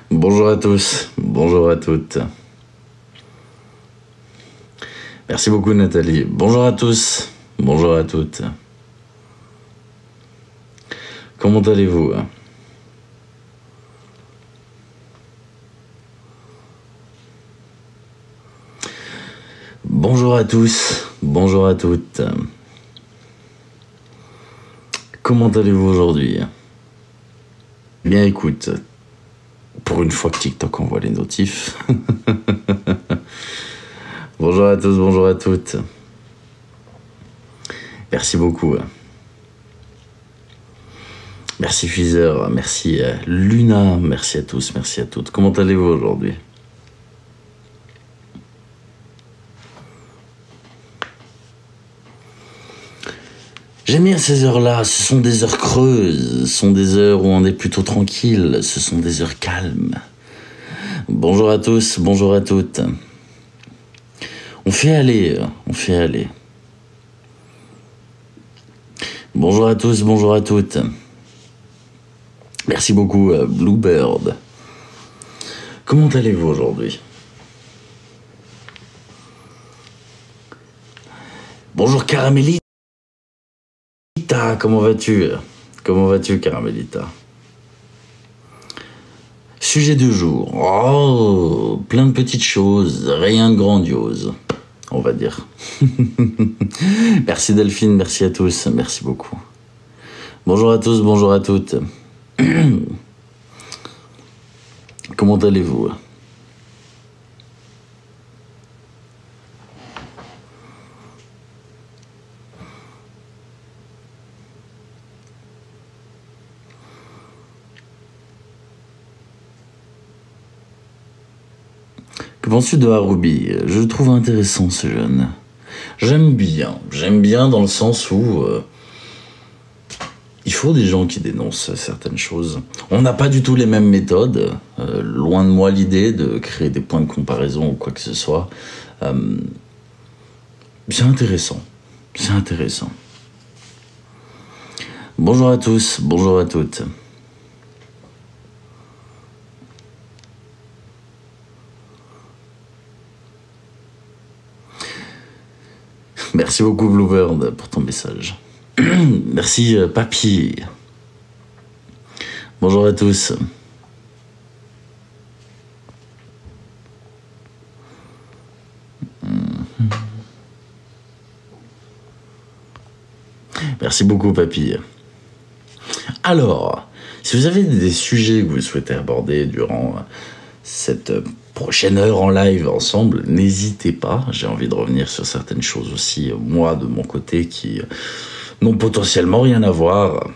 Bonjour à tous, bonjour à toutes. Merci beaucoup Nathalie. Bonjour à tous, bonjour à toutes. Comment allez-vous? Bonjour à tous, bonjour à toutes. Comment allez-vous aujourd'hui? Bien écoute, pour une fois que TikTok envoie les notifs. Bonjour à tous, bonjour à toutes. Merci beaucoup. Merci Fizer, merci Luna, merci à tous, merci à toutes. Comment allez-vous aujourd'hui? J'aime bien ces heures-là, ce sont des heures creuses, ce sont des heures où on est plutôt tranquille, ce sont des heures calmes. Bonjour à tous, bonjour à toutes. On fait aller, on fait aller. Bonjour à tous, bonjour à toutes. Merci beaucoup, Bluebird. Comment allez-vous aujourd'hui? Bonjour Caramelita, comment vas-tu? Comment vas-tu Caramelita? Sujet du jour. Oh, plein de petites choses, rien de grandiose, on va dire. Merci Delphine, merci à tous, merci beaucoup. Bonjour à tous, bonjour à toutes. Comment allez-vous? Que penses-tu de Harubi? Je le trouve intéressant ce jeune. J'aime bien dans le sens où il faut des gens qui dénoncent certaines choses. On n'a pas du tout les mêmes méthodes, loin de moi l'idée de créer des points de comparaison ou quoi que ce soit. C'est intéressant, c'est intéressant. Bonjour à tous, bonjour à toutes. Merci beaucoup Bluebird pour ton message. Merci Papy. Bonjour à tous. Merci beaucoup Papy. Alors, si vous avez des sujets que vous souhaitez aborder durant cette prochaine heure en live ensemble, n'hésitez pas. J'ai envie de revenir sur certaines choses aussi, moi, de mon côté, qui n'ont potentiellement rien à voir.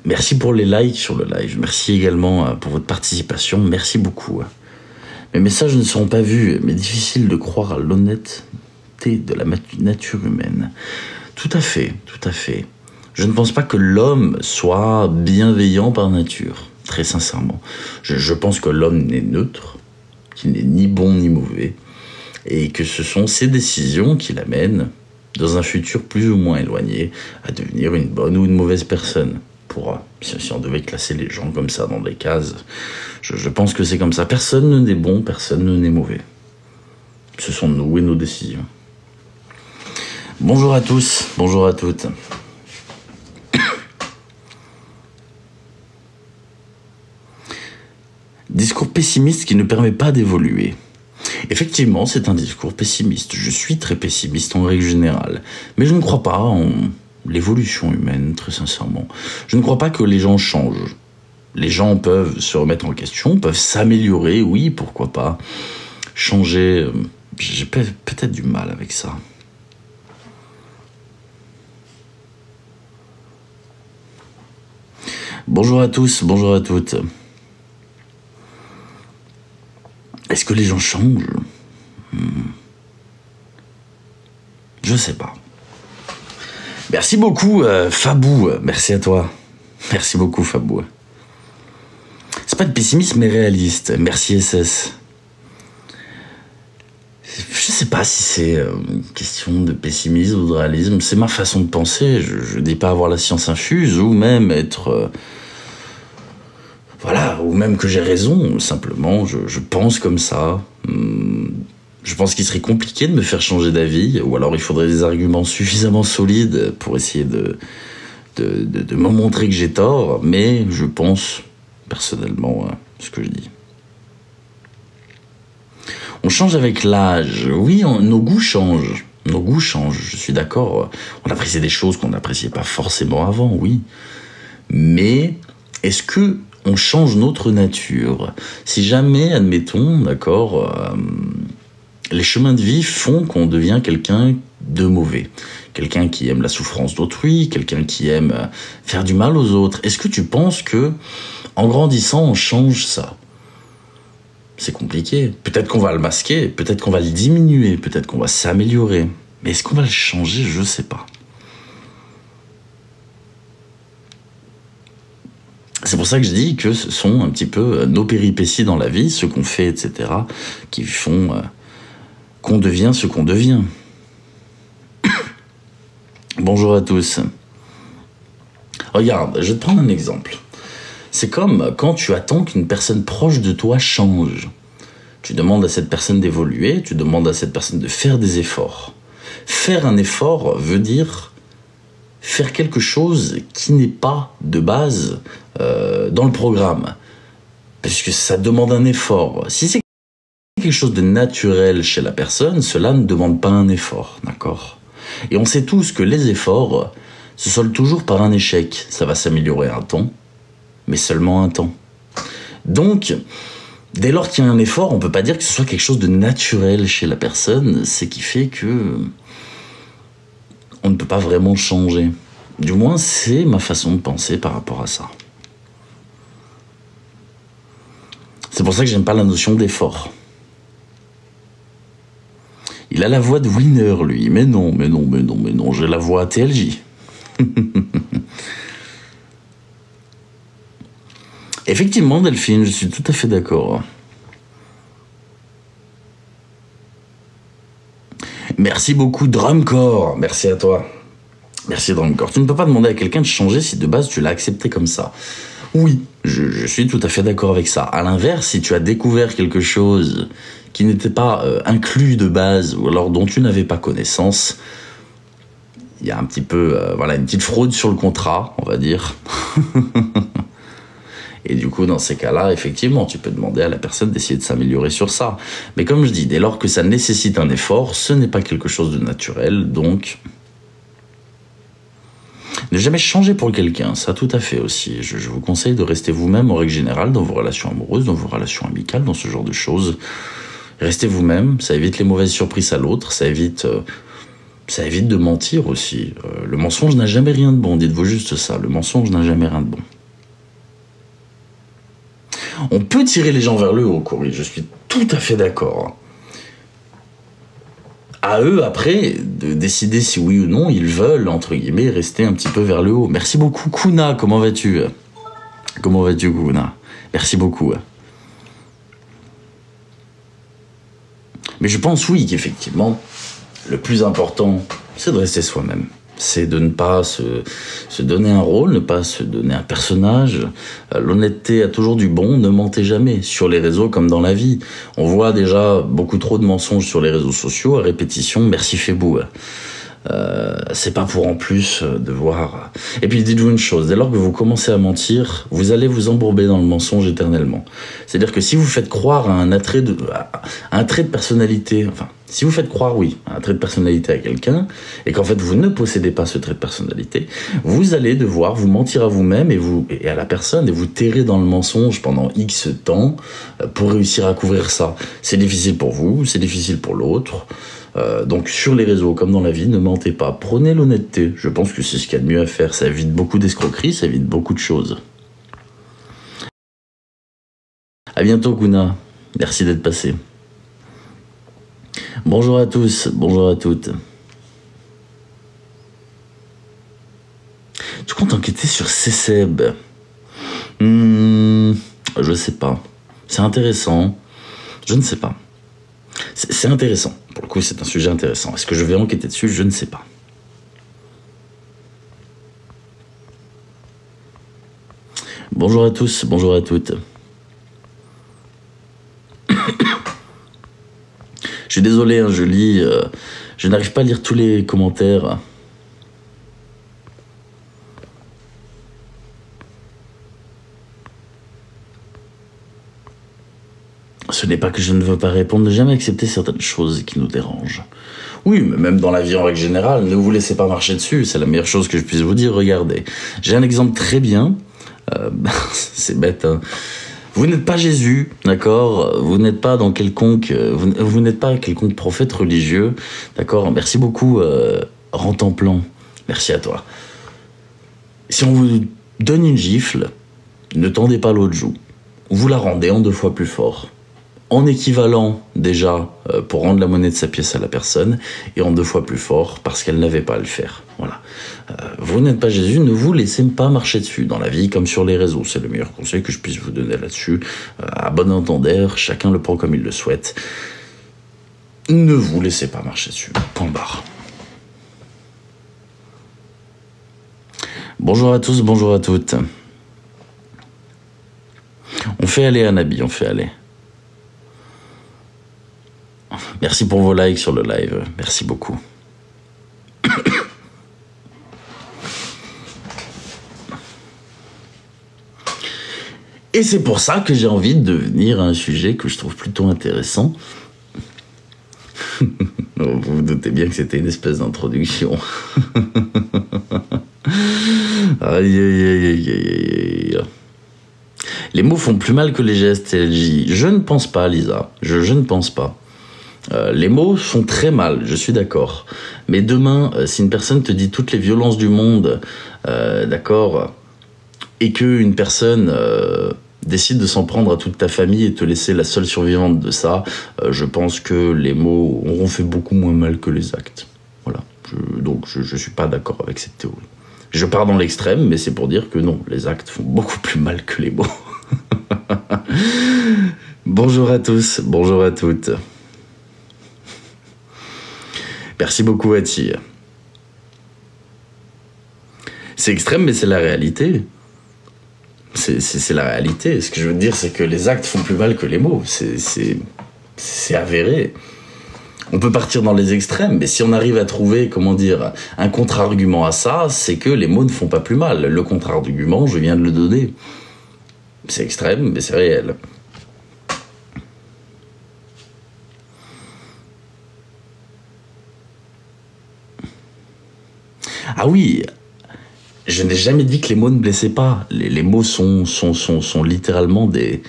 Merci pour les likes sur le live. Merci également pour votre participation. Merci beaucoup. Mes messages ne seront pas vus, mais difficile de croire à l'honnêteté de la nature humaine. Tout à fait, tout à fait. Je ne pense pas que l'homme soit bienveillant par nature, très sincèrement. Je pense que l'homme n'est neutre, qu'il n'est ni bon ni mauvais, et que ce sont ses décisions qui l'amènent, dans un futur plus ou moins éloigné, à devenir une bonne ou une mauvaise personne. Si on devait classer les gens comme ça dans des cases, je pense que c'est comme ça. Personne n'est bon, personne n'est mauvais. Ce sont nous et nos décisions. Bonjour à tous, bonjour à toutes. Discours pessimiste qui ne permet pas d'évoluer. Effectivement, c'est un discours pessimiste. Je suis très pessimiste en règle générale. Mais je ne crois pas en l'évolution humaine, très sincèrement. Je ne crois pas que les gens changent. Les gens peuvent se remettre en question, peuvent s'améliorer, oui, pourquoi pas. Changer, j'ai peut-être du mal avec ça. Bonjour à tous, bonjour à toutes. Est-ce que les gens changent? Je sais pas. Merci beaucoup, Fabou. Merci à toi. Merci beaucoup, Fabou. C'est pas de pessimisme, mais réaliste. Merci, SS. Je sais pas si c'est une question de pessimisme ou de réalisme. C'est ma façon de penser. Je dis pas avoir la science infuse ou même être Voilà, ou même que j'ai raison, simplement, je pense comme ça. Je pense qu'il serait compliqué de me faire changer d'avis, ou alors il faudrait des arguments suffisamment solides pour essayer de me montrer que j'ai tort, mais je pense, personnellement, ce que je dis. On change avec l'âge. Oui, nos goûts changent. Nos goûts changent, je suis d'accord. On apprécie des choses qu'on n'appréciait pas forcément avant, oui. Mais est-ce que on change notre nature? Si jamais, admettons, d'accord, les chemins de vie font qu'on devient quelqu'un de mauvais. Quelqu'un qui aime la souffrance d'autrui, quelqu'un qui aime faire du mal aux autres. Est-ce que tu penses que, en grandissant, on change ça? C'est compliqué. Peut-être qu'on va le masquer, peut-être qu'on va le diminuer, peut-être qu'on va s'améliorer. Mais est-ce qu'on va le changer? Je sais pas. C'est pour ça que je dis que ce sont un petit peu nos péripéties dans la vie, ce qu'on fait, etc., qui font qu'on devient ce qu'on devient. Bonjour à tous. Regarde, je vais te prendre un exemple. C'est comme quand tu attends qu'une personne proche de toi change. Tu demandes à cette personne d'évoluer, tu demandes à cette personne de faire des efforts. Faire un effort veut dire faire quelque chose qui n'est pas de base dans le programme. Parce que ça demande un effort. Si c'est quelque chose de naturel chez la personne, cela ne demande pas un effort, d'accord? Et on sait tous que les efforts se soldent toujours par un échec. Ça va s'améliorer un temps, mais seulement un temps. Donc, dès lors qu'il y a un effort, on ne peut pas dire que ce soit quelque chose de naturel chez la personne, c'est qui fait que on ne peut pas vraiment changer. Du moins, c'est ma façon de penser par rapport à ça. C'est pour ça que j'aime pas la notion d'effort. Il a la voix de winner, lui. Mais non, j'ai la voix à TLJ. Effectivement, Delphine, je suis tout à fait d'accord. Merci beaucoup, Drumcore. Merci à toi. Merci, Drumcore. Tu ne peux pas demander à quelqu'un de changer si de base tu l'as accepté comme ça. Oui, je suis tout à fait d'accord avec ça. À l'inverse, si tu as découvert quelque chose qui n'était pas inclus de base, ou alors dont tu n'avais pas connaissance, il y a un petit peu, voilà, une petite fraude sur le contrat, on va dire. Et du coup, dans ces cas-là, effectivement, tu peux demander à la personne d'essayer de s'améliorer sur ça. Mais comme je dis, dès lors que ça nécessite un effort, ce n'est pas quelque chose de naturel, donc ne jamais changer pour quelqu'un, ça tout à fait aussi. Je vous conseille de rester vous-même en règle générale dans vos relations amoureuses, dans vos relations amicales, dans ce genre de choses. Restez vous-même, ça évite les mauvaises surprises à l'autre, ça évite de mentir aussi. Le mensonge n'a jamais rien de bon, dites-vous juste ça, le mensonge n'a jamais rien de bon. On peut tirer les gens vers le haut, Cory, je suis tout à fait d'accord. À eux, après, de décider si oui ou non ils veulent, entre guillemets, rester un petit peu vers le haut. Merci beaucoup, Kuna, comment vas-tu? Comment vas-tu, Kuna? Merci beaucoup. Mais je pense, oui, qu'effectivement, le plus important, c'est de rester soi-même. C'est de ne pas se donner un rôle, ne pas se donner un personnage. L'honnêteté a toujours du bon, ne mentez jamais, sur les réseaux comme dans la vie. On voit déjà beaucoup trop de mensonges sur les réseaux sociaux, à répétition, merci Fébou. C'est pas pour en plus devoir... Et puis dites-vous une chose, dès lors que vous commencez à mentir, vous allez vous embourber dans le mensonge éternellement. C'est-à-dire que si vous faites croire à un trait de personnalité, enfin, si vous faites croire, oui, à un trait de personnalité à quelqu'un, et qu'en fait vous ne possédez pas ce trait de personnalité, vous allez devoir vous mentir à vous-même et à la personne, et vous terrer dans le mensonge pendant X temps pour réussir à couvrir ça. C'est difficile pour vous, c'est difficile pour l'autre. Donc sur les réseaux comme dans la vie, ne mentez pas, prenez l'honnêteté, je pense que c'est ce qu'il y a de mieux à faire, ça évite beaucoup d'escroqueries, ça évite beaucoup de choses. À bientôt Kuna, merci d'être passé. Bonjour à tous, bonjour à toutes. Tu comptes enquêter sur CCEB? Je sais pas, c'est intéressant, je ne sais pas. C'est intéressant, pour le coup c'est un sujet intéressant. Est-ce que je vais enquêter dessus? Je ne sais pas. Bonjour à tous, bonjour à toutes. Je suis désolé, hein, je n'arrive pas à lire tous les commentaires. Ce n'est pas que je ne veux pas répondre, ne jamais accepter certaines choses qui nous dérangent. Oui, mais même dans la vie en règle générale, ne vous laissez pas marcher dessus, c'est la meilleure chose que je puisse vous dire. Regardez, j'ai un exemple très bien, c'est bête, hein. Vous n'êtes pas Jésus, d'accord? Vous n'êtes pas dans quelconque, vous n'êtes pas quelconque prophète religieux, d'accord? Merci beaucoup, Rentemplant, merci à toi. Si on vous donne une gifle, ne tendez pas l'autre joue, vous la rendez en 2 fois plus fort. En équivalent déjà pour rendre la monnaie de sa pièce à la personne et en 2 fois plus fort parce qu'elle n'avait pas à le faire. Voilà. Vous n'êtes pas Jésus, ne vous laissez pas marcher dessus dans la vie comme sur les réseaux. C'est le meilleur conseil que je puisse vous donner là-dessus. À bon entendeur, chacun le prend comme il le souhaite. Ne vous laissez pas marcher dessus. Point barre. Bonjour à tous, bonjour à toutes. On fait aller Anabi, on fait aller. Merci pour vos likes sur le live, merci beaucoup. Et c'est pour ça que j'ai envie de venir à un sujet que je trouve plutôt intéressant. Vous vous doutez bien que c'était une espèce d'introduction. Aïe, aïe, aïe, aïe, aïe, aïe. Les mots font plus mal que les gestes, LJ. Je ne pense pas, Lisa. Je ne pense pas. Les mots font très mal, je suis d'accord. Mais demain, si une personne te dit toutes les violences du monde, d'accord, et qu'une personne décide de s'en prendre à toute ta famille et te laisser la seule survivante de ça, je pense que les mots auront fait beaucoup moins mal que les actes. Voilà. Donc je suis pas d'accord avec cette théorie. Je pars dans l'extrême, mais c'est pour dire que non, les actes font beaucoup plus mal que les mots. Bonjour à tous, bonjour à toutes. Merci beaucoup, Ati. C'est extrême, mais c'est la réalité. C'est la réalité. Ce que je veux dire, c'est que les actes font plus mal que les mots. C'est avéré. On peut partir dans les extrêmes, mais si on arrive à trouver, comment dire, un contre-argument à ça, c'est que les mots ne font pas plus mal. Le contre-argument, je viens de le donner. C'est extrême, mais c'est réel. Ah oui, je n'ai jamais dit que les mots ne blessaient pas. Les mots sont littéralement des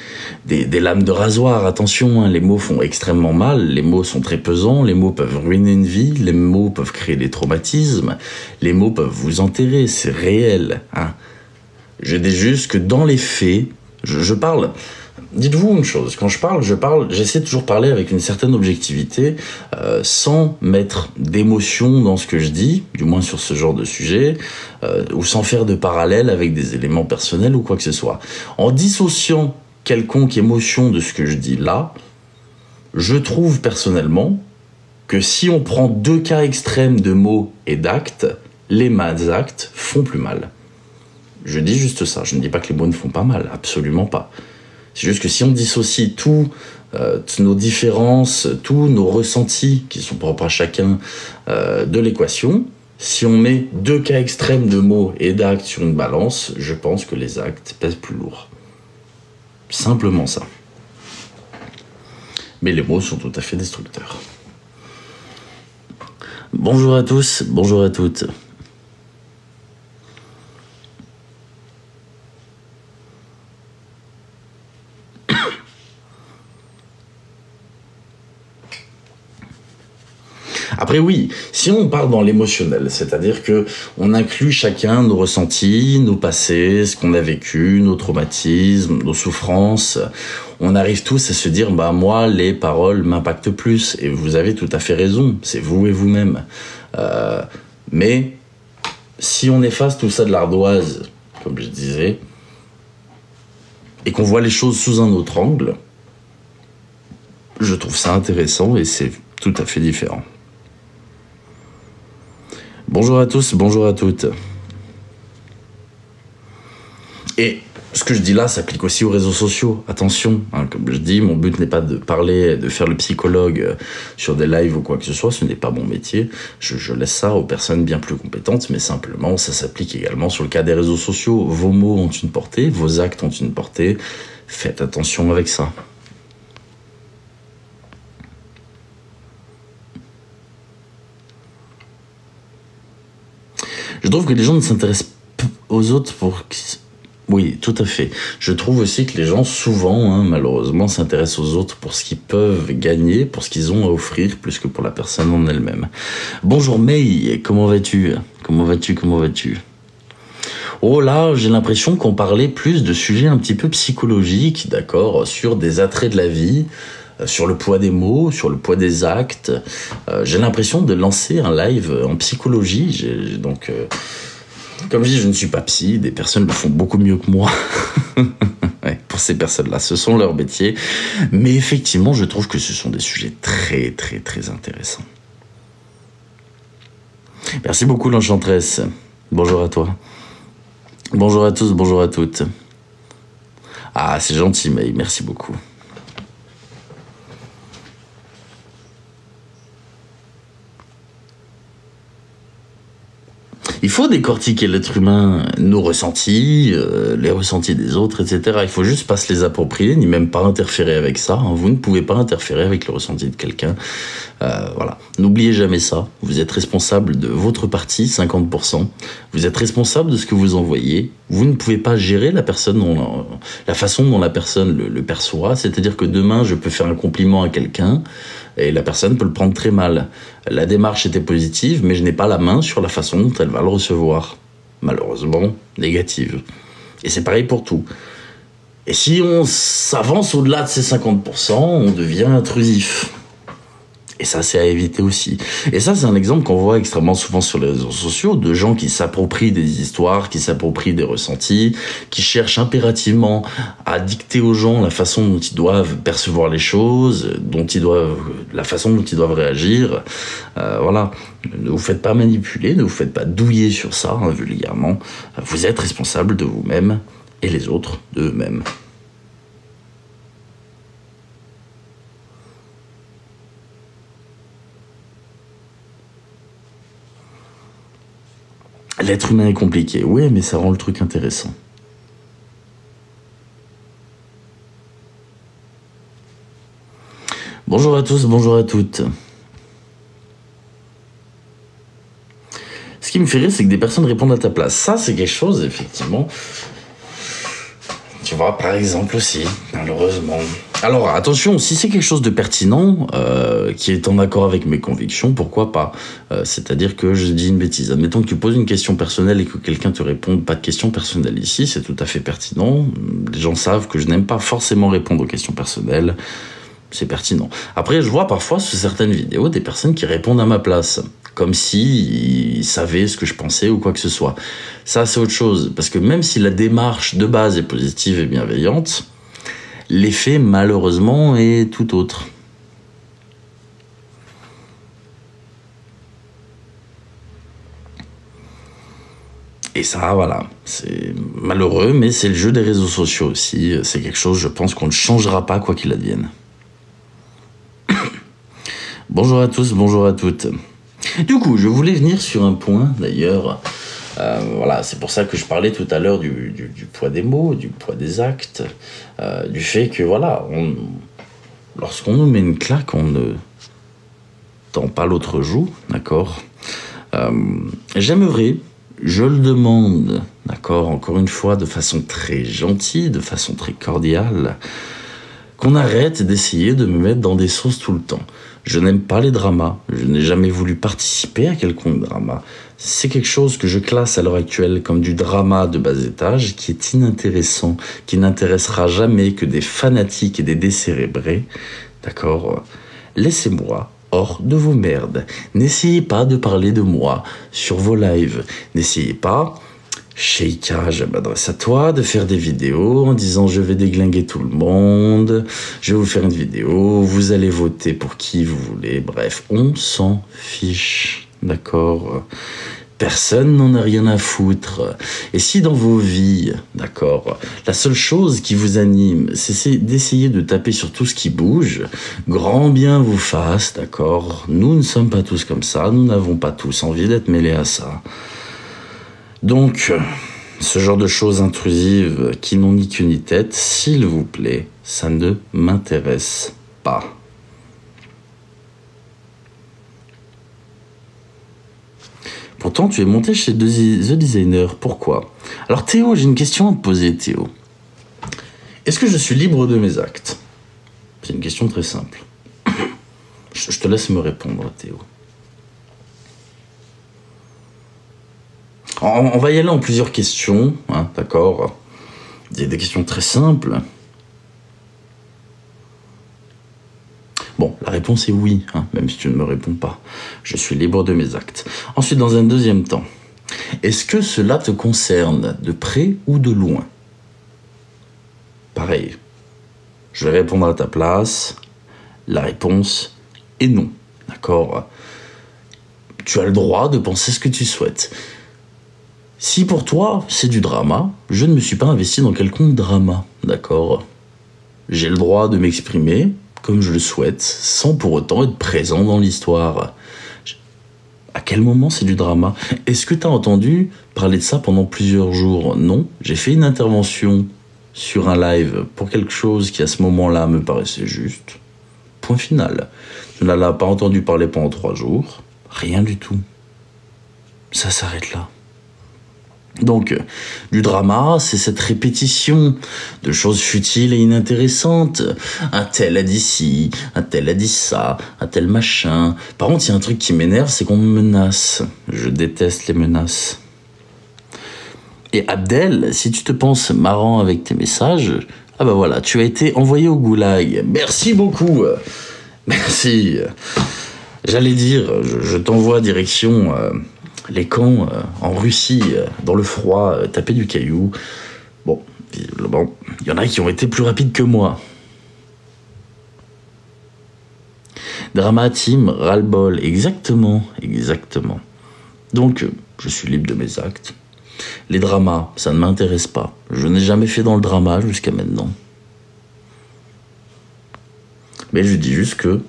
lames de rasoir. Attention, hein, les mots font extrêmement mal, les mots sont très pesants, les mots peuvent ruiner une vie, les mots peuvent créer des traumatismes, les mots peuvent vous enterrer, c'est réel. Hein. Je dis juste que dans les faits, je parle... Dites-vous une chose, quand je parle, j'essaie toujours de parler avec une certaine objectivité, sans mettre d'émotion dans ce que je dis, du moins sur ce genre de sujet, ou sans faire de parallèle avec des éléments personnels ou quoi que ce soit. En dissociant quelconque émotion de ce que je dis là, je trouve personnellement que si on prend 2 cas extrêmes de mots et d'actes, les actes font plus mal. Je dis juste ça, je ne dis pas que les mots ne font pas mal, absolument pas. C'est juste que si on dissocie toutes nos différences, tous nos ressentis qui sont propres à chacun de l'équation, si on met 2 cas extrêmes de mots et d'actes sur une balance, je pense que les actes pèsent plus lourd. Simplement ça. Mais les mots sont tout à fait destructeurs. Bonjour à tous, bonjour à toutes. Après oui, si on parle dans l'émotionnel, c'est-à-dire que on inclut chacun nos ressentis, nos passés, ce qu'on a vécu, nos traumatismes, nos souffrances, on arrive tous à se dire bah moi les paroles m'impactent plus et vous avez tout à fait raison, c'est vous et vous-même. Mais si on efface tout ça de l'ardoise, comme je disais, et qu'on voit les choses sous un autre angle, je trouve ça intéressant et c'est tout à fait différent. Bonjour à tous, bonjour à toutes. Et ce que je dis là s'applique aussi aux réseaux sociaux. Attention, hein, comme je dis, mon but n'est pas de parler, de faire le psychologue sur des lives ou quoi que ce soit, ce n'est pas mon métier. Je laisse ça aux personnes bien plus compétentes, mais simplement, ça s'applique également sur le cas des réseaux sociaux. Vos mots ont une portée, vos actes ont une portée. Faites attention avec ça. Je trouve que les gens ne s'intéressent pas aux autres pour... Oui, tout à fait. Je trouve aussi que les gens, souvent, hein, malheureusement, s'intéressent aux autres pour ce qu'ils peuvent gagner, pour ce qu'ils ont à offrir, plus que pour la personne en elle-même. Bonjour May, comment vas-tu? Comment vas-tu? Oh là, j'ai l'impression qu'on parlait plus de sujets un petit peu psychologiques, d'accord, sur des attraits de la vie, sur le poids des mots, sur le poids des actes. J'ai l'impression de lancer un live en psychologie, donc... Comme je dis, je ne suis pas psy, des personnes le font beaucoup mieux que moi. Ouais, pour ces personnes-là, ce sont leurs métiers. Mais effectivement, je trouve que ce sont des sujets très, très, très intéressants. Merci beaucoup, l'Enchantresse. Bonjour à toi. Bonjour à tous, bonjour à toutes. Ah, c'est gentil, mais merci beaucoup. Il faut décortiquer l'être humain, nos ressentis, les ressentis des autres, etc. Il faut juste pas se les approprier, ni même pas interférer avec ça. Hein. Vous ne pouvez pas interférer avec le ressenti de quelqu'un. Voilà. N'oubliez jamais ça. Vous êtes responsable de votre partie, 50%. Vous êtes responsable de ce que vous envoyez. Vous ne pouvez pas gérer la personne, la façon dont la personne le perçoit. C'est-à-dire que demain, je peux faire un compliment à quelqu'un et la personne peut le prendre très mal. La démarche était positive, mais je n'ai pas la main sur la façon dont elle va le recevoir. Malheureusement, négative. Et c'est pareil pour tout. Et si on s'avance au-delà de ces 50%, on devient intrusif. Et ça, c'est à éviter aussi. Et ça, c'est un exemple qu'on voit extrêmement souvent sur les réseaux sociaux, de gens qui s'approprient des histoires, qui s'approprient des ressentis, qui cherchent impérativement à dicter aux gens la façon dont ils doivent percevoir les choses, la façon dont ils doivent réagir. Voilà. Ne vous faites pas manipuler, ne vous faites pas douiller sur ça, hein, vulgairement. Vous êtes responsable de vous-même et les autres d'eux-mêmes. L'être humain est compliqué, oui, mais ça rend le truc intéressant. Bonjour à tous, bonjour à toutes. Ce qui me fait rire, c'est que des personnes répondent à ta place. Ça, c'est quelque chose, effectivement. Tu vois, par exemple aussi, malheureusement. Alors, attention, si c'est quelque chose de pertinent, qui est en accord avec mes convictions, pourquoi pas? C'est-à-dire que je dis une bêtise. Admettons que tu poses une question personnelle et que quelqu'un te réponde pas de question personnelle ici, c'est tout à fait pertinent. Les gens savent que je n'aime pas forcément répondre aux questions personnelles. C'est pertinent. Après, je vois parfois sur certaines vidéos des personnes qui répondent à ma place, comme si ils savaient ce que je pensais ou quoi que ce soit. Ça, c'est autre chose, parce que même si la démarche de base est positive et bienveillante, l'effet, malheureusement, est tout autre. Et ça, voilà, c'est malheureux, mais c'est le jeu des réseaux sociaux aussi. C'est quelque chose, je pense, qu'on ne changera pas quoi qu'il advienne. Bonjour à tous, bonjour à toutes. Du coup, je voulais venir sur un point, d'ailleurs. Voilà, c'est pour ça que je parlais tout à l'heure du poids des mots, du poids des actes, du fait que, voilà, lorsqu'on nous met une claque, on ne tend pas l'autre joue, d'accord? J'aimerais, je le demande, d'accord, encore une fois, de façon très gentille, de façon très cordiale, qu'on arrête d'essayer de me mettre dans des sauces tout le temps. Je n'aime pas les dramas, je n'ai jamais voulu participer à quelconque drama. C'est quelque chose que je classe à l'heure actuelle comme du drama de bas étage, qui est inintéressant, qui n'intéressera jamais que des fanatiques et des décérébrés. D'accord? Laissez-moi hors de vos merdes. N'essayez pas de parler de moi sur vos lives. N'essayez pas... Sheikha, je m'adresse à toi, de faire des vidéos en disant je vais déglinguer tout le monde, je vais vous faire une vidéo, vous allez voter pour qui vous voulez, bref, on s'en fiche, d'accord? Personne n'en a rien à foutre. Et si dans vos vies, d'accord, la seule chose qui vous anime, c'est d'essayer de taper sur tout ce qui bouge, grand bien vous fasse, d'accord. Nous ne sommes pas tous comme ça, nous n'avons pas tous envie d'être mêlés à ça. Donc, ce genre de choses intrusives qui n'ont ni queue ni tête, s'il vous plaît, ça ne m'intéresse pas. Pourtant, tu es monté chez The Designer. Pourquoi? Alors Théo, j'ai une question à te poser, Théo. Est-ce que je suis libre de mes actes? C'est une question très simple. Je te laisse me répondre, Théo. On va y aller en plusieurs questions, hein, d'accord? Il y a des questions très simples. Bon, la réponse est oui, hein, même si tu ne me réponds pas. Je suis libre de mes actes. Ensuite, dans un deuxième temps, est-ce que cela te concerne de près ou de loin? Pareil, je vais répondre à ta place. La réponse est non, d'accord? Tu as le droit de penser ce que tu souhaites. Si pour toi, c'est du drama, je ne me suis pas investi dans quelconque drama, d'accord? J'ai le droit de m'exprimer comme je le souhaite, sans pour autant être présent dans l'histoire. À quel moment c'est du drama? Est-ce que tu as entendu parler de ça pendant plusieurs jours? Non, j'ai fait une intervention sur un live pour quelque chose qui à ce moment-là me paraissait juste. Point final. Tu n'as pas entendu parler pendant 3 jours. Rien du tout. Ça s'arrête là. Donc, du drama, c'est cette répétition de choses futiles et inintéressantes. Un tel a dit ci, un tel a dit ça, un tel machin. Par contre, il y a un truc qui m'énerve, c'est qu'on me menace. Je déteste les menaces. Et Abdel, si tu te penses marrant avec tes messages, ah bah voilà, tu as été envoyé au goulag. Merci beaucoup. Merci. J'allais dire, je t'envoie direction... les camps en Russie, dans le froid, taper du caillou. Bon, visiblement, il y en a qui ont été plus rapides que moi. Drama team, ras-le-bol, exactement. Donc, je suis libre de mes actes. Les dramas, ça ne m'intéresse pas. Je n'ai jamais fait dans le drama jusqu'à maintenant. Mais je dis juste que,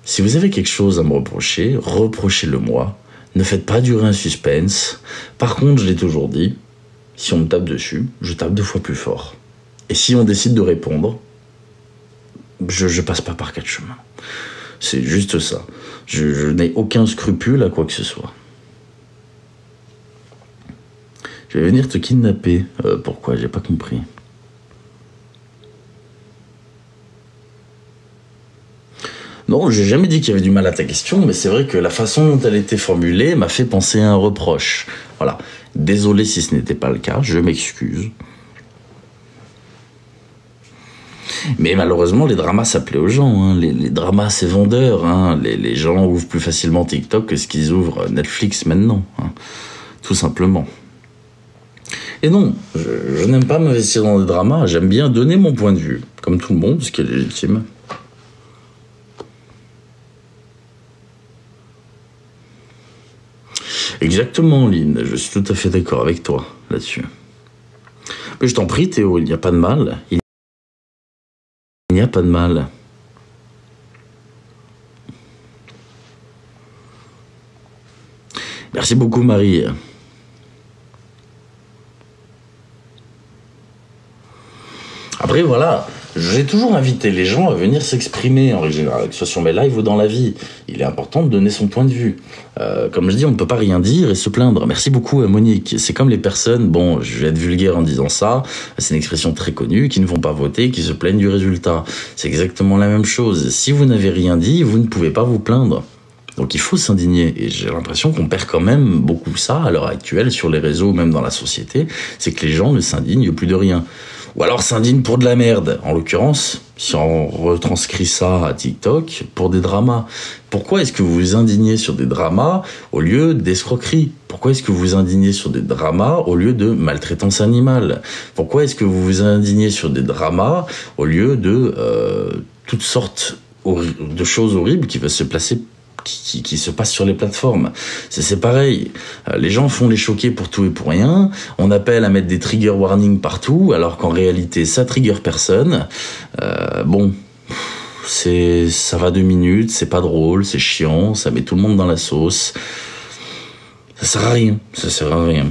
si vous avez quelque chose à me reprocher, reprochez-le moi. Ne faites pas durer un suspense. Par contre, je l'ai toujours dit, si on me tape dessus, je tape 2 fois plus fort. Et si on décide de répondre, je passe pas par 4 chemins. C'est juste ça. Je n'ai aucun scrupule à quoi que ce soit. Je vais venir te kidnapper. Pourquoi? J'ai pas compris. Non, j'ai jamais dit qu'il y avait du mal à ta question, mais c'est vrai que la façon dont elle était formulée m'a fait penser à un reproche. Voilà. Désolé si ce n'était pas le cas, je m'excuse. Mais malheureusement, les dramas, ça plaît aux gens. Hein. Les dramas, c'est vendeur. Hein. Les gens ouvrent plus facilement TikTok que ce qu'ils ouvrent Netflix maintenant. Hein. Tout simplement. Et non, je n'aime pas m'investir dans des dramas. J'aime bien donner mon point de vue, comme tout le monde, ce qui est légitime. Exactement, Lynn, je suis tout à fait d'accord avec toi là-dessus. Mais je t'en prie, Théo, il n'y a pas de mal. Il n'y a pas de mal. Merci beaucoup, Marie. Après, voilà, j'ai toujours invité les gens à venir s'exprimer en règle générale, que ce soit sur mes lives ou dans la vie. Il est important de donner son point de vue. Comme je dis, on ne peut pas rien dire et se plaindre. Merci beaucoup, Monique. C'est comme les personnes, bon, je vais être vulgaire en disant ça, c'est une expression très connue, qui ne vont pas voter, qui se plaignent du résultat. C'est exactement la même chose. Si vous n'avez rien dit, vous ne pouvez pas vous plaindre. Donc il faut s'indigner. Et j'ai l'impression qu'on perd quand même beaucoup ça à l'heure actuelle sur les réseaux, même dans la société. C'est que les gens ne s'indignent plus de rien. Ou alors s'indignent pour de la merde. En l'occurrence, si on retranscrit ça à TikTok, pour des dramas. Pourquoi est-ce que vous vous indignez sur des dramas au lieu d'escroquerie? Pourquoi est-ce que vous vous indignez sur des dramas au lieu de maltraitance animale? Pourquoi est-ce que vous vous indignez sur des dramas au lieu de toutes sortes de choses horribles qui peuvent se qui se passe sur les plateformes. C'est pareil. Les gens font les choqués pour tout et pour rien. On appelle à mettre des trigger warnings partout, alors qu'en réalité, ça trigger personne. Bon, ça va 2 minutes, c'est pas drôle, c'est chiant, ça met tout le monde dans la sauce. Ça sert à rien. Ça sert à rien.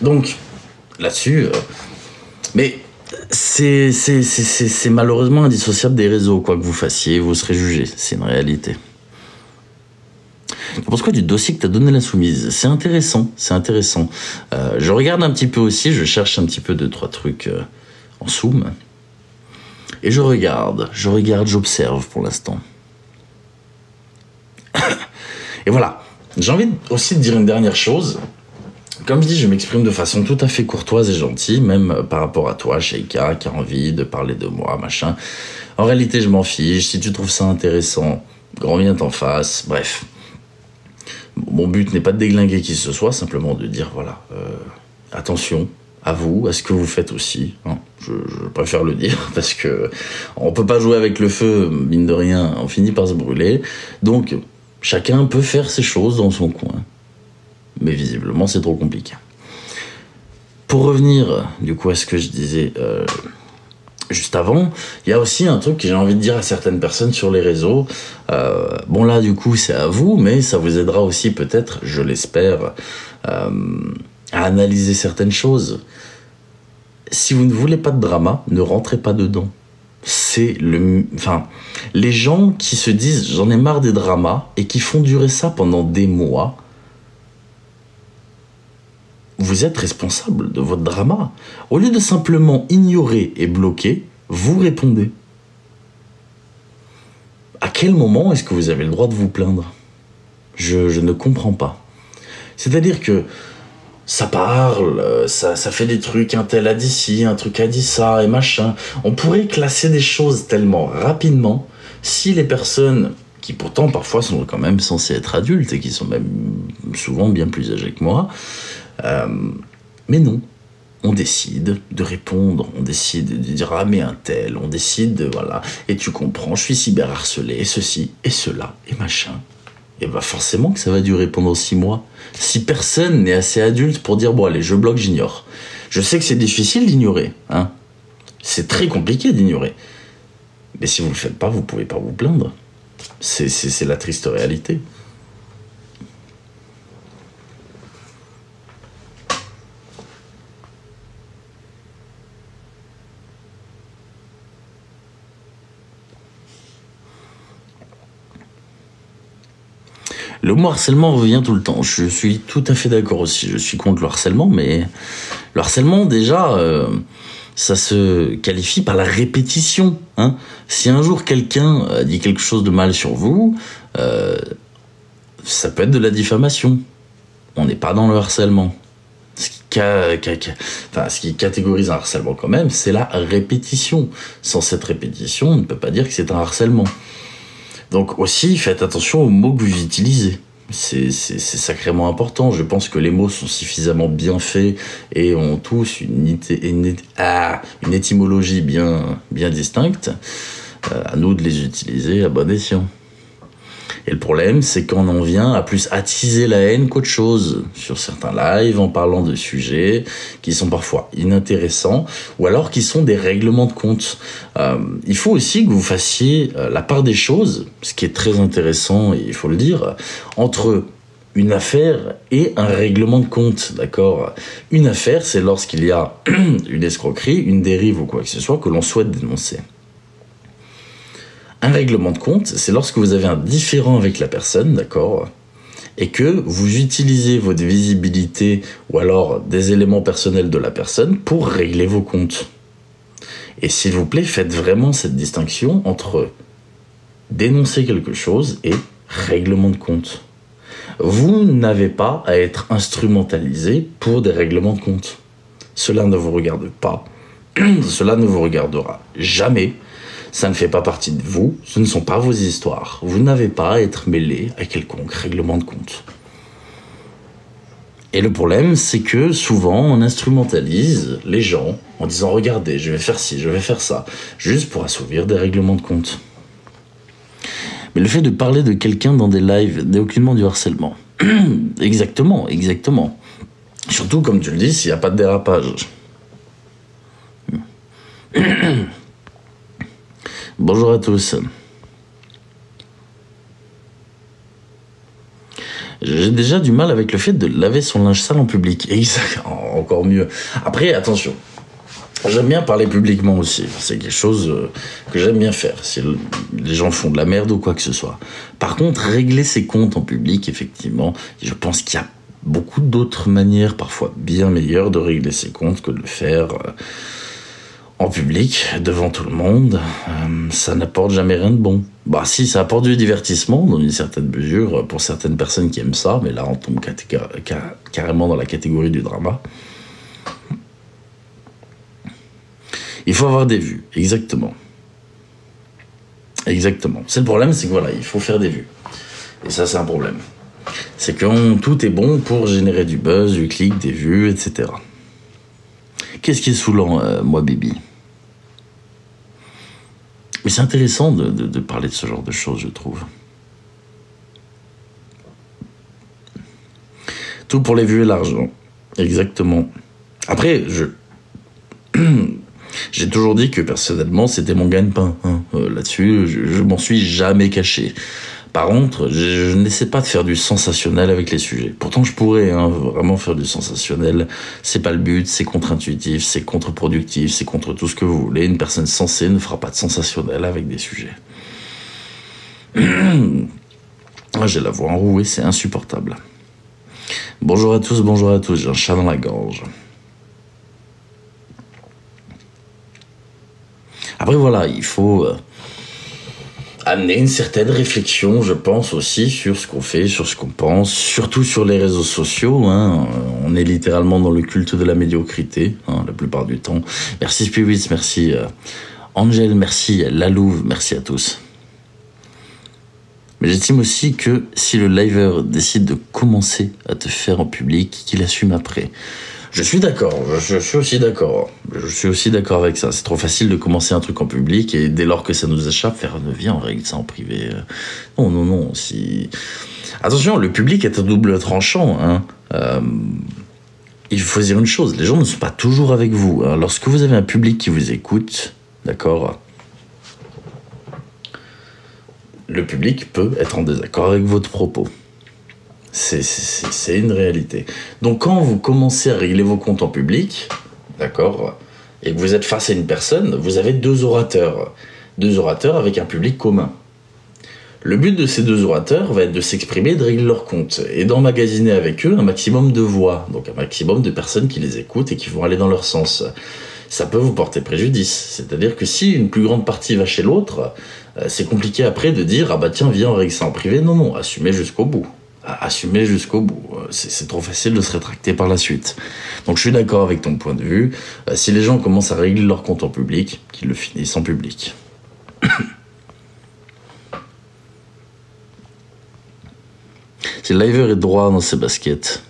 Donc, là-dessus... mais... c'est malheureusement indissociable des réseaux. Quoi que vous fassiez, vous serez jugé. C'est une réalité. Tu penses quoi du dossier que t'as donné la soumise? C'est intéressant, c'est intéressant. Je regarde un petit peu aussi, je cherche un petit peu 2-3 trucs en zoom. Et je regarde, j'observe pour l'instant. Et voilà, j'ai envie aussi de dire une dernière chose. Comme je dis, je m'exprime de façon tout à fait courtoise et gentille, même par rapport à toi, Sheikha, qui a envie de parler de moi, machin. En réalité, je m'en fiche. Si tu trouves ça intéressant, grand bien t'en face. Bref. Mon but n'est pas de déglinguer qui que ce soit, simplement de dire, voilà, attention à vous, à ce que vous faites aussi. Hein. Je préfère le dire, parce que on peut pas jouer avec le feu, mine de rien, on finit par se brûler. Donc, chacun peut faire ses choses dans son coin. Mais visiblement, c'est trop compliqué. Pour revenir, du coup, à ce que je disais juste avant, il y a aussi un truc que j'ai envie de dire à certaines personnes sur les réseaux. Bon, là, du coup, c'est à vous, mais ça vous aidera aussi, peut-être, je l'espère, à analyser certaines choses. Si vous ne voulez pas de drama, ne rentrez pas dedans. Enfin, les gens qui se disent « j'en ai marre des dramas » et qui font durer ça pendant des mois... vous êtes responsable de votre drama. Au lieu de simplement ignorer et bloquer, vous répondez. À quel moment est-ce que vous avez le droit de vous plaindre ? Je ne comprends pas. C'est-à-dire que ça parle, ça fait des trucs, un tel a dit ci, un truc a dit ça, et machin. On pourrait classer des choses tellement rapidement si les personnes... qui pourtant parfois sont quand même censées être adultes et qui sont même souvent bien plus âgées que moi, mais non, on décide de répondre, on décide de dire ah mais un tel, on décide de voilà, et tu comprends, je suis cyberharcelé, et ceci, et cela, et machin. Et bah forcément que ça va durer pendant 6 mois. Si personne n'est assez adulte pour dire bon allez, je bloque, j'ignore. Je sais que c'est difficile d'ignorer, hein. C'est très compliqué d'ignorer. Mais si vous le faites pas, vous pouvez pas vous plaindre. C'est la triste réalité. Le mot harcèlement revient tout le temps. Je suis tout à fait d'accord aussi. Je suis contre le harcèlement, mais le harcèlement, déjà, ça se qualifie par la répétition. Hein. Si un jour quelqu'un dit quelque chose de mal sur vous, ça peut être de la diffamation. On n'est pas dans le harcèlement. Ce qui catégorise un harcèlement quand même, c'est la répétition. Sans cette répétition, on ne peut pas dire que c'est un harcèlement. Donc aussi, faites attention aux mots que vous utilisez. C'est sacrément important. Je pense que les mots sont suffisamment bien faits et ont tous une étymologie bien distincte. À nous de les utiliser à bon escient. Et le problème, c'est qu'on en vient à plus attiser la haine qu'autre chose sur certains lives en parlant de sujets qui sont parfois inintéressants ou alors qui sont des règlements de compte. Il faut aussi que vous fassiez la part des choses, ce qui est très intéressant, et il faut le dire, entre une affaire et un règlement de compte, d'accord ? Une affaire, c'est lorsqu'il y a une escroquerie, une dérive ou quoi que ce soit que l'on souhaite dénoncer. Un règlement de compte, c'est lorsque vous avez un différend avec la personne, d'accord, et que vous utilisez votre visibilité ou alors des éléments personnels de la personne pour régler vos comptes. Et s'il vous plaît, faites vraiment cette distinction entre dénoncer quelque chose et règlement de compte. Vous n'avez pas à être instrumentalisé pour des règlements de compte. Cela ne vous regarde pas. Cela ne vous regardera jamais. Ça ne fait pas partie de vous, ce ne sont pas vos histoires. Vous n'avez pas à être mêlé à quelconque règlement de compte. Et le problème, c'est que souvent, on instrumentalise les gens en disant « Regardez, je vais faire ci, je vais faire ça », juste pour assouvir des règlements de compte. Mais le fait de parler de quelqu'un dans des lives n'est aucunement du harcèlement. Exactement, exactement. Surtout, comme tu le dis, s'il n'y a pas de dérapage. Bonjour à tous. J'ai déjà du mal avec le fait de laver son linge sale en public. Exact, encore mieux. Après, attention. J'aime bien parler publiquement aussi. C'est quelque chose que j'aime bien faire. Si les gens font de la merde ou quoi que ce soit. Par contre, régler ses comptes en public, effectivement, je pense qu'il y a beaucoup d'autres manières, parfois bien meilleures, de régler ses comptes que de le faire en public, devant tout le monde. Ça n'apporte jamais rien de bon. Bah si, ça apporte du divertissement, dans une certaine mesure, pour certaines personnes qui aiment ça, mais là on tombe carrément dans la catégorie du drama. Il faut avoir des vues, exactement. Exactement. C'est le problème, c'est que voilà, il faut faire des vues. Et ça, c'est un problème. C'est que tout est bon pour générer du buzz, du clic, des vues, etc. Qu'est-ce qui est saoulant, moi, Bibi? Mais c'est intéressant de parler de ce genre de choses, je trouve. Tout pour les vues et l'argent. Exactement. Après, j'ai toujours dit que personnellement, c'était mon gagne-pain. Hein. Là-dessus, je m'en suis jamais caché. Par contre, je n'essaie pas de faire du sensationnel avec les sujets. Pourtant, je pourrais vraiment faire du sensationnel. C'est pas le but, c'est contre-intuitif, c'est contre-productif, c'est contre tout ce que vous voulez. Une personne sensée ne fera pas de sensationnel avec des sujets. J'ai la voix enrouée, c'est insupportable. Bonjour à tous, j'ai un chat dans la gorge. Après voilà, il faut amener une certaine réflexion, je pense aussi, sur ce qu'on fait, sur ce qu'on pense, surtout sur les réseaux sociaux. Hein. On est littéralement dans le culte de la médiocrité, la plupart du temps. Merci Spiwitz, merci Angel, merci Lalouve, merci à tous. Mais j'estime aussi que si le liver décide de commencer à te faire en public, qu'il assume après. Je suis d'accord, je suis aussi d'accord. Je suis aussi d'accord avec ça. C'est trop facile de commencer un truc en public et dès lors que ça nous échappe, faire viens, on règle ça en privé. Non. Attention, le public est un double tranchant. Hein. Il faut dire une chose, les gens ne sont pas toujours avec vous. Hein. Lorsque vous avez un public qui vous écoute, d'accord, le public peut être en désaccord avec votre propos. C'est une réalité. Donc quand vous commencez à régler vos comptes en public, d'accord, et que vous êtes face à une personne, vous avez deux orateurs avec un public commun. Le but de ces deux orateurs va être de s'exprimer, de régler leurs comptes, et d'emmagasiner avec eux un maximum de voix, donc un maximum de personnes qui les écoutent et qui vont aller dans leur sens. Ça peut vous porter préjudice, c'est-à-dire que si une plus grande partie va chez l'autre, c'est compliqué après de dire « Ah bah tiens, viens, on règle ça en privé ». Non, assumez jusqu'au bout. Assumer jusqu'au bout. C'est trop facile de se rétracter par la suite. Donc je suis d'accord avec ton point de vue. Si les gens commencent à régler leur compte en public, qu'ils le finissent en public. Si le liver est droit dans ses baskets,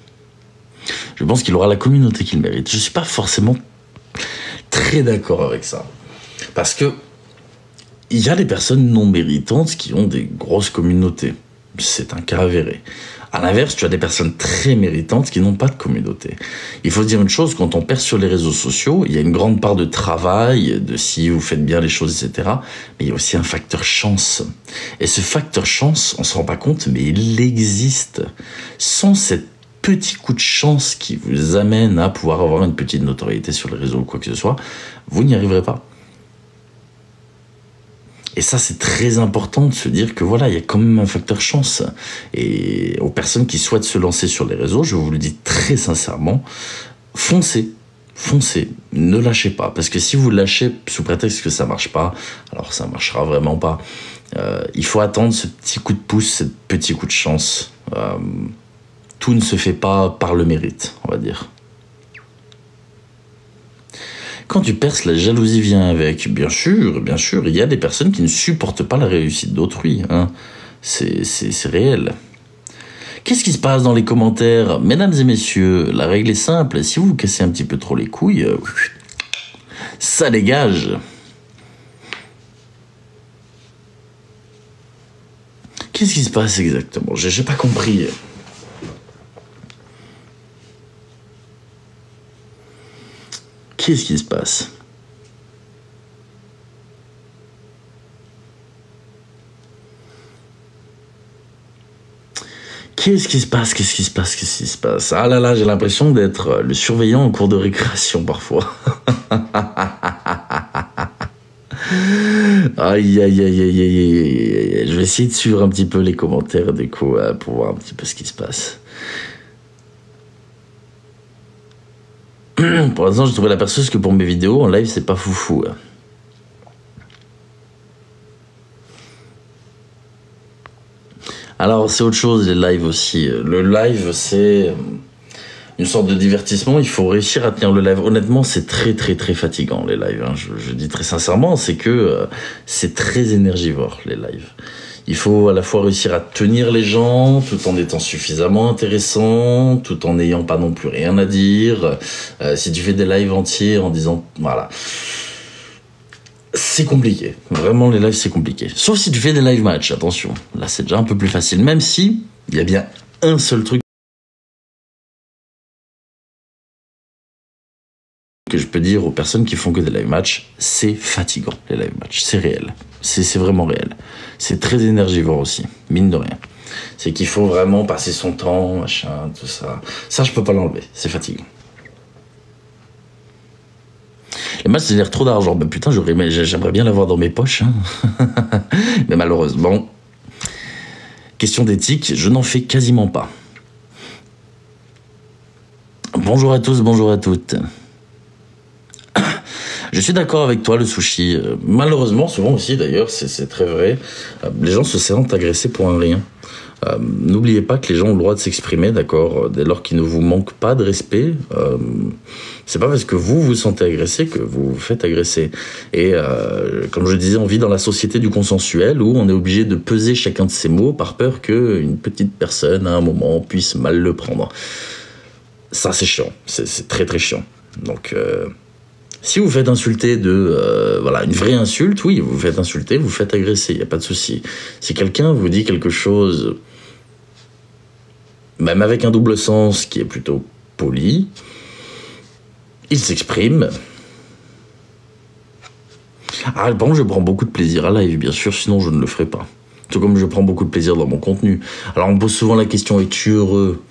je pense qu'il aura la communauté qu'il mérite. Je suis pas forcément très d'accord avec ça. Parce que il y a des personnes non méritantes qui ont des grosses communautés. C'est un cas avéré. À l'inverse, tu as des personnes très méritantes qui n'ont pas de communauté. Il faut dire une chose, quand on perce sur les réseaux sociaux, il y a une grande part de travail, de si vous faites bien les choses, etc. Mais il y a aussi un facteur chance. Et ce facteur chance, on ne se rend pas compte, mais il existe. Sans cet petit coup de chance qui vous amène à pouvoir avoir une petite notoriété sur les réseaux ou quoi que ce soit, vous n'y arriverez pas. Et ça, c'est très important de se dire que voilà, il y a quand même un facteur chance. Et aux personnes qui souhaitent se lancer sur les réseaux, je vous le dis très sincèrement, foncez, ne lâchez pas. Parce que si vous lâchez sous prétexte que ça marche pas, alors ça marchera vraiment pas. Il faut attendre ce petit coup de pouce, ce petit coup de chance. Tout ne se fait pas par le mérite, on va dire. Quand tu perces, la jalousie vient avec. Bien sûr, il y a des personnes qui ne supportent pas la réussite d'autrui. Hein. C'est réel. Qu'est-ce qui se passe dans les commentaires? Mesdames et messieurs, la règle est simple. Si vous vous cassez un petit peu trop les couilles, ça dégage. Qu'est-ce qui se passe exactement? J'ai pas compris. Qu'est-ce qui se passe? Qu'est-ce qui se passe? Qu'est-ce qui se passe? Qu'est-ce qui se passe? Ah là là, j'ai l'impression d'être le surveillant en cours de récréation parfois. Aïe, aïe, aïe, aïe, aïe, aïe, aïe. Je vais essayer de suivre un petit peu les commentaires du coup pour voir un petit peu ce qui se passe. Pour l'instant, j'ai trouvé la perceuse que pour mes vidéos en live, c'est pas foufou. Alors, c'est autre chose, les lives aussi. Le live, c'est une sorte de divertissement. Il faut réussir à tenir le live. Honnêtement, c'est très, très, très fatigant, les lives. Hein. Je dis très sincèrement, c'est que c'est très énergivore, les lives. Il faut à la fois réussir à tenir les gens, tout en étant suffisamment intéressant, tout en n'ayant pas non plus rien à dire. Si tu fais des lives entiers en disant... Voilà. C'est compliqué. Vraiment, les lives, c'est compliqué. Sauf si tu fais des live match, attention. Là, c'est déjà un peu plus facile. Même si, il y a bien un seul truc que je peux dire aux personnes qui font que des live match, c'est fatigant, les live match. C'est réel. C'est vraiment réel. C'est très énergivore aussi, mine de rien. C'est qu'il faut vraiment passer son temps, machin, tout ça. Ça, je peux pas l'enlever. C'est fatigant. Les matchs, ça génère trop d'argent. Ben putain, j'aimerais bien l'avoir dans mes poches. Hein. Mais malheureusement, question d'éthique, je n'en fais quasiment pas. Bonjour à tous, bonjour à toutes. Je suis d'accord avec toi, le sushi. Malheureusement, souvent aussi d'ailleurs, c'est très vrai. Les gens se sentent agressés pour un rien. N'oubliez pas que les gens ont le droit de s'exprimer, d'accord, dès lors qu'ils ne vous manquent pas de respect. C'est pas parce que vous vous sentez agressé que vous vous faites agresser. Et comme je disais, on vit dans la société du consensuel où on est obligé de peser chacun de ses mots par peur qu'une petite personne à un moment puisse mal le prendre. Ça, c'est chiant. C'est très très chiant. Donc, si vous faites insulter voilà, une vraie insulte, oui, vous vous faites insulter, vous vous faites agresser, il n'y a pas de souci. Si quelqu'un vous dit quelque chose, même avec un double sens qui est plutôt poli, il s'exprime. Ah, bon, je prends beaucoup de plaisir à live, bien sûr, sinon je ne le ferai pas. Tout comme je prends beaucoup de plaisir dans mon contenu. Alors on me pose souvent la question, es-tu heureux?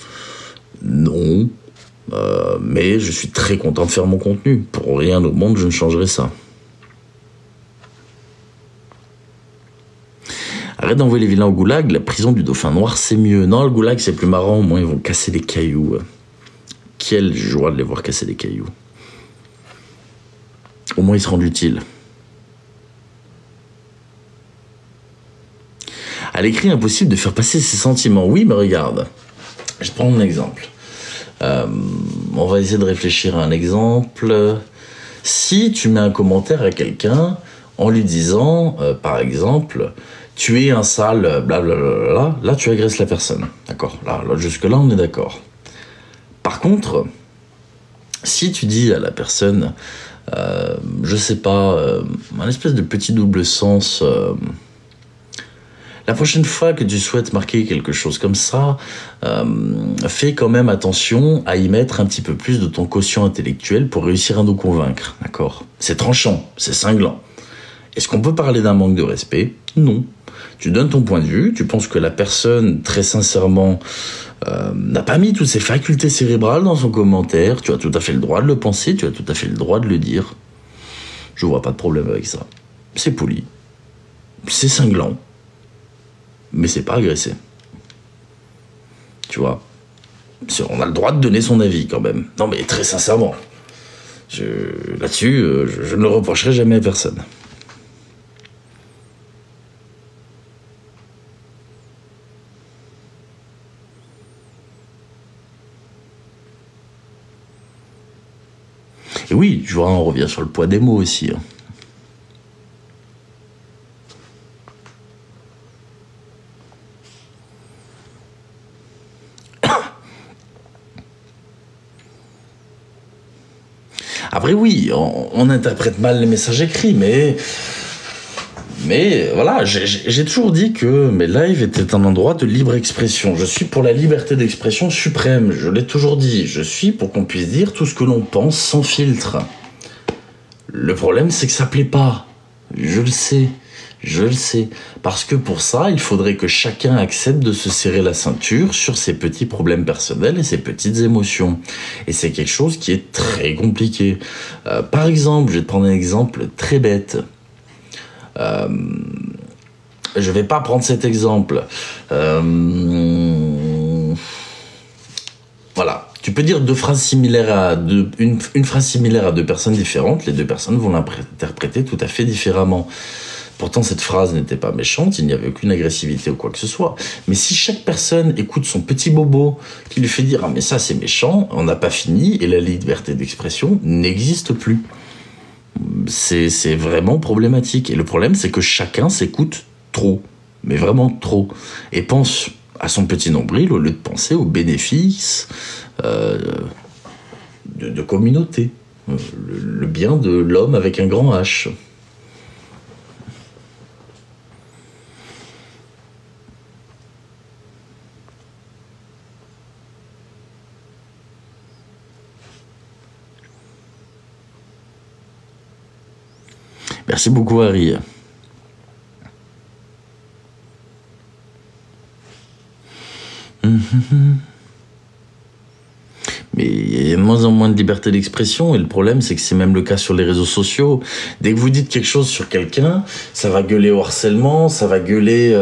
Non. Mais je suis très content de faire mon contenu. Pour rien au monde, je ne changerai ça. Arrête d'envoyer les vilains au goulag, la prison du dauphin noir, c'est mieux. Non, le goulag, c'est plus marrant, au moins ils vont casser des cailloux. Quelle joie de les voir casser des cailloux. Au moins ils se rendent utiles. À l'écrit, impossible de faire passer ses sentiments. Oui, mais regarde, je prends un exemple. On va essayer de réfléchir à un exemple. Si tu mets un commentaire à quelqu'un en lui disant, par exemple, tu es un sale, blablabla, là tu agresses la personne. D'accord, là jusque-là on est d'accord. Par contre, si tu dis à la personne, je sais pas, un espèce de petit double sens... La prochaine fois que tu souhaites marquer quelque chose comme ça, fais quand même attention à y mettre un petit peu plus de ton quotient intellectuel pour réussir à nous convaincre, d'accord? C'est tranchant, c'est cinglant. Est-ce qu'on peut parler d'un manque de respect? Non. Tu donnes ton point de vue, tu penses que la personne, très sincèrement, n'a pas mis toutes ses facultés cérébrales dans son commentaire, tu as tout à fait le droit de le penser, tu as tout à fait le droit de le dire. Je vois pas de problème avec ça. C'est poli, c'est cinglant. Mais c'est pas agressé. Tu vois, on a le droit de donner son avis quand même. Non mais très sincèrement, là-dessus, je ne le reprocherai jamais à personne. Et oui, tu vois, on revient sur le poids des mots aussi. Hein. Après oui, on interprète mal les messages écrits, mais Mais voilà, j'ai toujours dit que mes lives étaient un endroit de libre expression. Je suis pour la liberté d'expression suprême, je l'ai toujours dit. Je suis pour qu'on puisse dire tout ce que l'on pense sans filtre. Le problème, c'est que ça plaît pas. Je le sais. Je le sais. Parce que pour ça, il faudrait que chacun accepte de se serrer la ceinture sur ses petits problèmes personnels et ses petites émotions. Et c'est quelque chose qui est très compliqué. Par exemple, je vais te prendre un exemple très bête. Je vais pas prendre cet exemple. Voilà. Tu peux dire une phrase similaire à deux personnes différentes. Les deux personnes vont l'interpréter tout à fait différemment. Pourtant, cette phrase n'était pas méchante, il n'y avait aucune agressivité ou quoi que ce soit. Mais si chaque personne écoute son petit bobo qui lui fait dire « Ah mais ça c'est méchant, on n'a pas fini » et la liberté d'expression n'existe plus. C'est vraiment problématique. Et le problème, c'est que chacun s'écoute trop. Mais vraiment trop. Et pense à son petit nombril au lieu de penser aux bénéfices de communauté. Le bien de l'homme avec un grand H. Merci beaucoup, Harry. Mais il y a de moins en moins de liberté d'expression et le problème c'est que c'est même le cas sur les réseaux sociaux. Dès que vous dites quelque chose sur quelqu'un, ça va gueuler au harcèlement, ça va gueuler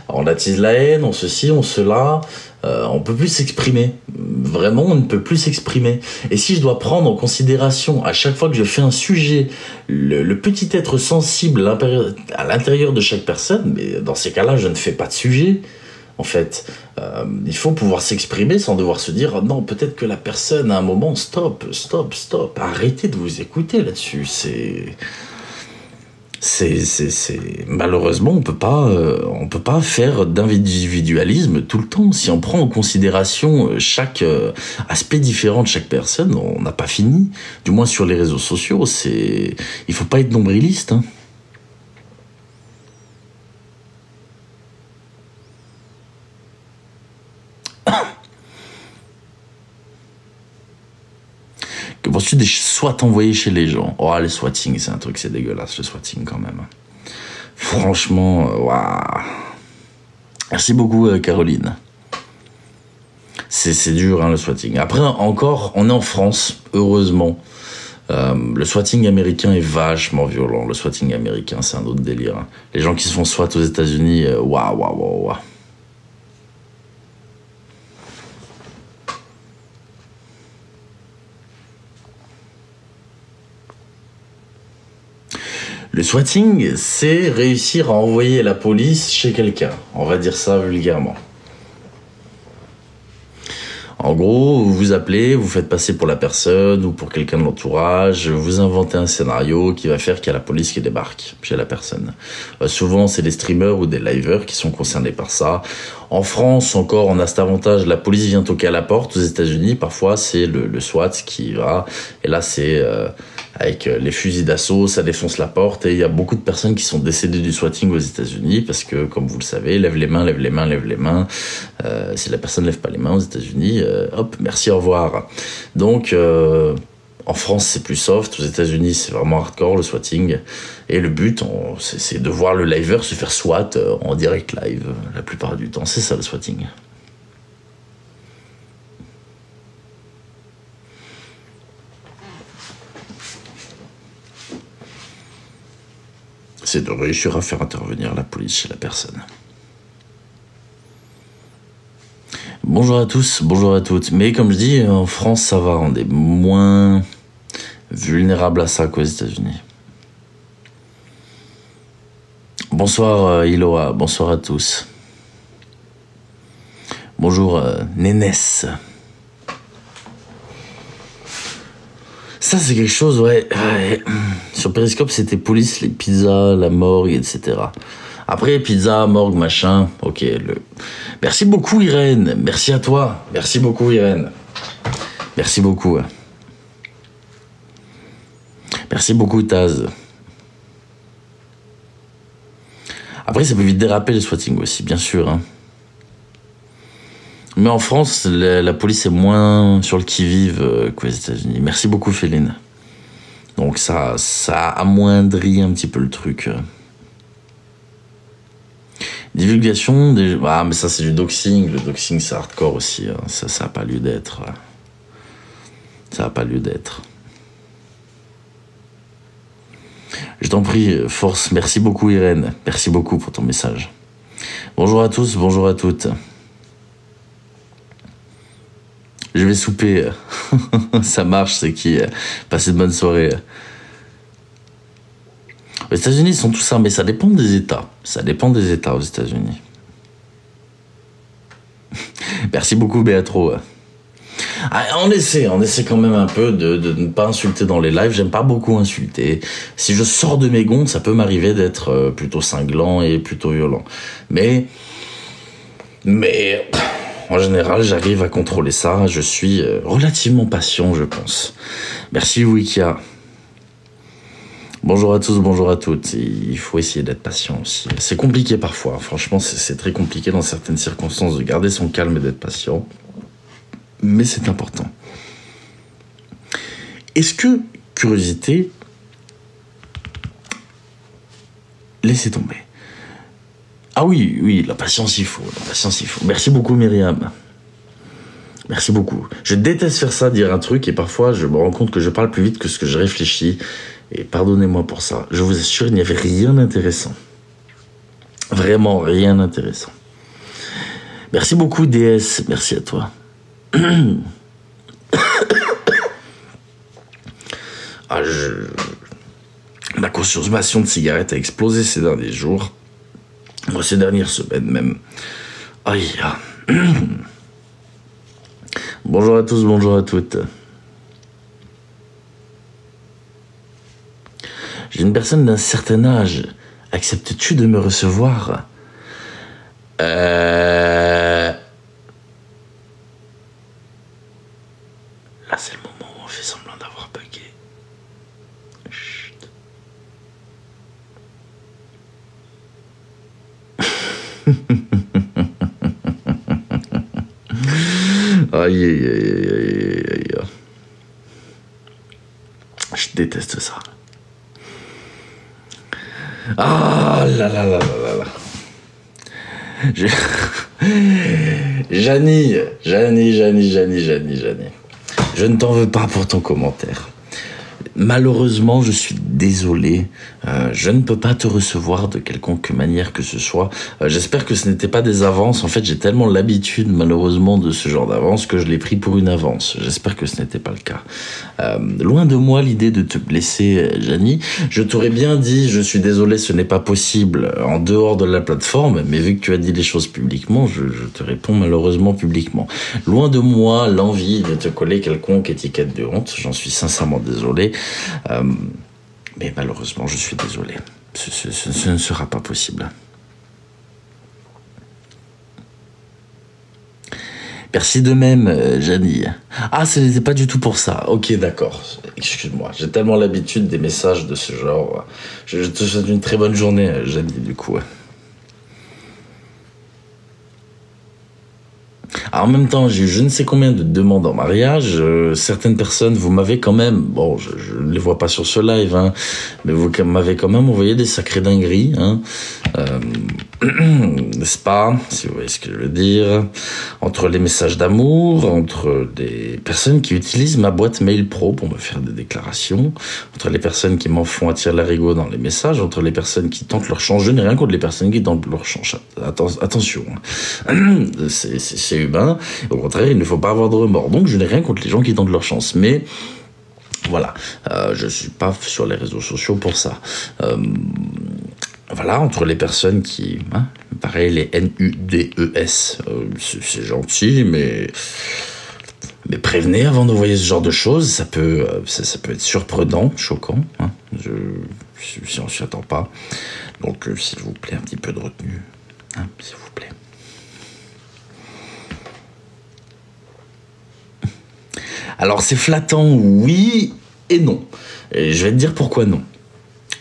on attise la haine, on ceci, on cela. On peut plus s'exprimer. Vraiment, on ne peut plus s'exprimer. Et si je dois prendre en considération à chaque fois que je fais un sujet le petit être sensible à l'intérieur de chaque personne, mais dans ces cas-là, je ne fais pas de sujet. En fait, il faut pouvoir s'exprimer sans devoir se dire non, peut-être que la personne à un moment stop, arrêtez de vous écouter là-dessus. Malheureusement on peut pas faire d'individualisme tout le temps. Si on prend en considération chaque aspect différent de chaque personne, on n'a pas fini. Du moins sur les réseaux sociaux, il faut pas être nombriliste. Hein. Que penses-tu des SWAT envoyés chez les gens? Oh, les swatting, c'est un truc, c'est dégueulasse, le swatting quand même. Franchement, waouh. Merci beaucoup, Caroline. C'est dur, hein, le swatting. Après, encore, on est en France, heureusement. Le swatting américain est vachement violent. Le swatting américain, c'est un autre délire. Hein. Les gens qui se font SWAT aux États-Unis, waouh. Le swatting, c'est réussir à envoyer la police chez quelqu'un. On va dire ça vulgairement. En gros, vous vous appelez, vous faites passer pour la personne ou pour quelqu'un de l'entourage, vous inventez un scénario qui va faire qu'il y a la police qui débarque chez la personne. Souvent, c'est des streamers ou des liveurs qui sont concernés par ça. En France, encore, on a cet avantage, la police vient toquer à la porte. Aux États-Unis, parfois, c'est le SWAT qui va. Et là, c'est avec les fusils d'assaut, ça défonce la porte. Et il y a beaucoup de personnes qui sont décédées du swatting aux États-Unis parce que, comme vous le savez, lève les mains. Si la personne ne lève pas les mains aux États-Unis, hop, merci, au revoir. Donc, en France, c'est plus soft. Aux États-Unis, c'est vraiment hardcore, le swatting. Et le but, c'est de voir le liver se faire SWAT en direct live. La plupart du temps, c'est ça, le swatting. C'est de réussir à faire intervenir la police chez la personne. Bonjour à tous, bonjour à toutes. Mais comme je dis, en France, ça va, on est moins vulnérable à ça qu'aux États-Unis. Bonsoir Iloa, bonsoir à tous. Bonjour Nénès. Ça c'est quelque chose, ouais. Sur Periscope c'était police, les pizzas, la morgue, etc. Après pizza, morgue, machin, ok. Merci beaucoup Irène, merci à toi. Merci beaucoup Irène. Merci beaucoup. Merci beaucoup Taz. Après, ça peut vite déraper le swatting aussi, bien sûr. Hein. Mais en France, la police est moins sur le qui-vive qu'aux États-Unis. Merci beaucoup, Féline. Donc ça amoindrit un petit peu le truc. Divulgation, ah mais ça c'est du doxing. Le doxing c'est hardcore aussi. Hein. Ça n'a pas lieu d'être. Ça n'a pas lieu d'être. Je t'en prie, force. Merci beaucoup, Irène. Merci beaucoup pour ton message. Bonjour à tous, bonjour à toutes. Je vais souper. Ça marche, c'est qui? Passez de bonnes soirées. Aux États-Unis, ils sont tous ça, mais ça dépend des États. Ça dépend des États aux États-Unis. Merci beaucoup, Béatro. Ah, on essaie quand même un peu de ne pas insulter dans les lives. J'aime pas beaucoup insulter. Si je sors de mes gonds, ça peut m'arriver d'être plutôt cinglant et plutôt violent. Mais en général, j'arrive à contrôler ça. Je suis relativement patient, je pense. Merci, Wikia. Bonjour à tous, bonjour à toutes. Il faut essayer d'être patient aussi. C'est compliqué parfois. Franchement, c'est très compliqué dans certaines circonstances de garder son calme et d'être patient. Mais c'est important. Est-ce que, curiosité, laissez tomber. Ah oui, la patience il faut, Merci beaucoup Myriam. Merci beaucoup. Je déteste faire ça, dire un truc, et parfois je me rends compte que je parle plus vite que ce que je réfléchis. Et pardonnez-moi pour ça. Je vous assure, il n'y avait rien d'intéressant. Vraiment rien d'intéressant. Merci beaucoup DS, merci à toi. Ma consommation de cigarettes a explosé ces derniers jours. Ces dernières semaines même. Aïe. Bonjour à tous, bonjour à toutes. J'ai une personne d'un certain âge. Acceptes-tu de me recevoir? Là, c'est le moment où on fait semblant d'avoir bugué. Chut. Aïe, aïe, aïe, aïe, aïe. Je déteste ça. Ah là là là là là. Janie. Je ne t'en veux pas pour ton commentaire. Malheureusement, je suis désolé. Je ne peux pas te recevoir de quelconque manière que ce soit. J'espère que ce n'était pas des avances. En fait, j'ai tellement l'habitude, malheureusement, de ce genre d'avance que je l'ai pris pour une avance. J'espère que ce n'était pas le cas. Loin de moi l'idée de te blesser, Janie. Je t'aurais bien dit, je suis désolé, ce n'est pas possible en dehors de la plateforme, mais vu que tu as dit les choses publiquement, je te réponds malheureusement publiquement. Loin de moi l'envie de te coller quelconque étiquette de honte. J'en suis sincèrement désolé. Mais malheureusement, je suis désolé. Ce ne sera pas possible. Merci de même, Janie. Ah, ce n'était pas du tout pour ça. Ok, d'accord. Excuse-moi. J'ai tellement l'habitude des messages de ce genre. Je te souhaite une très bonne journée, Janie, du coup. Alors, en même temps, j'ai eu je ne sais combien de demandes en mariage. Certaines personnes, vous m'avez quand même... Bon, je ne les vois pas sur ce live, hein, mais vous m'avez quand même envoyé des sacrées dingueries. Hein, n'est-ce pas? Si vous voyez ce que je veux dire. Entre les messages d'amour, entre des personnes qui utilisent ma boîte mail pro pour me faire des déclarations, entre les personnes qui m'en font attirer l'arigot dans les messages, entre les personnes qui tentent leur chance. Je n'ai rien contre les personnes qui tentent leur chance. Attention. C'est humain. Au contraire, il ne faut pas avoir de remords. Donc, je n'ai rien contre les gens qui tentent leur chance. Mais, voilà. Je suis pas sur les réseaux sociaux pour ça. Voilà, entre les personnes qui... Hein, pareil, les NUDES. C'est gentil, mais prévenez avant d'envoyer ce genre de choses. Ça peut être surprenant, choquant. Hein, si on s'y attend pas. Donc, s'il vous plaît, un petit peu de retenue. Hein, s'il vous plaît. Alors, c'est flattant, oui et non. Et je vais te dire pourquoi non.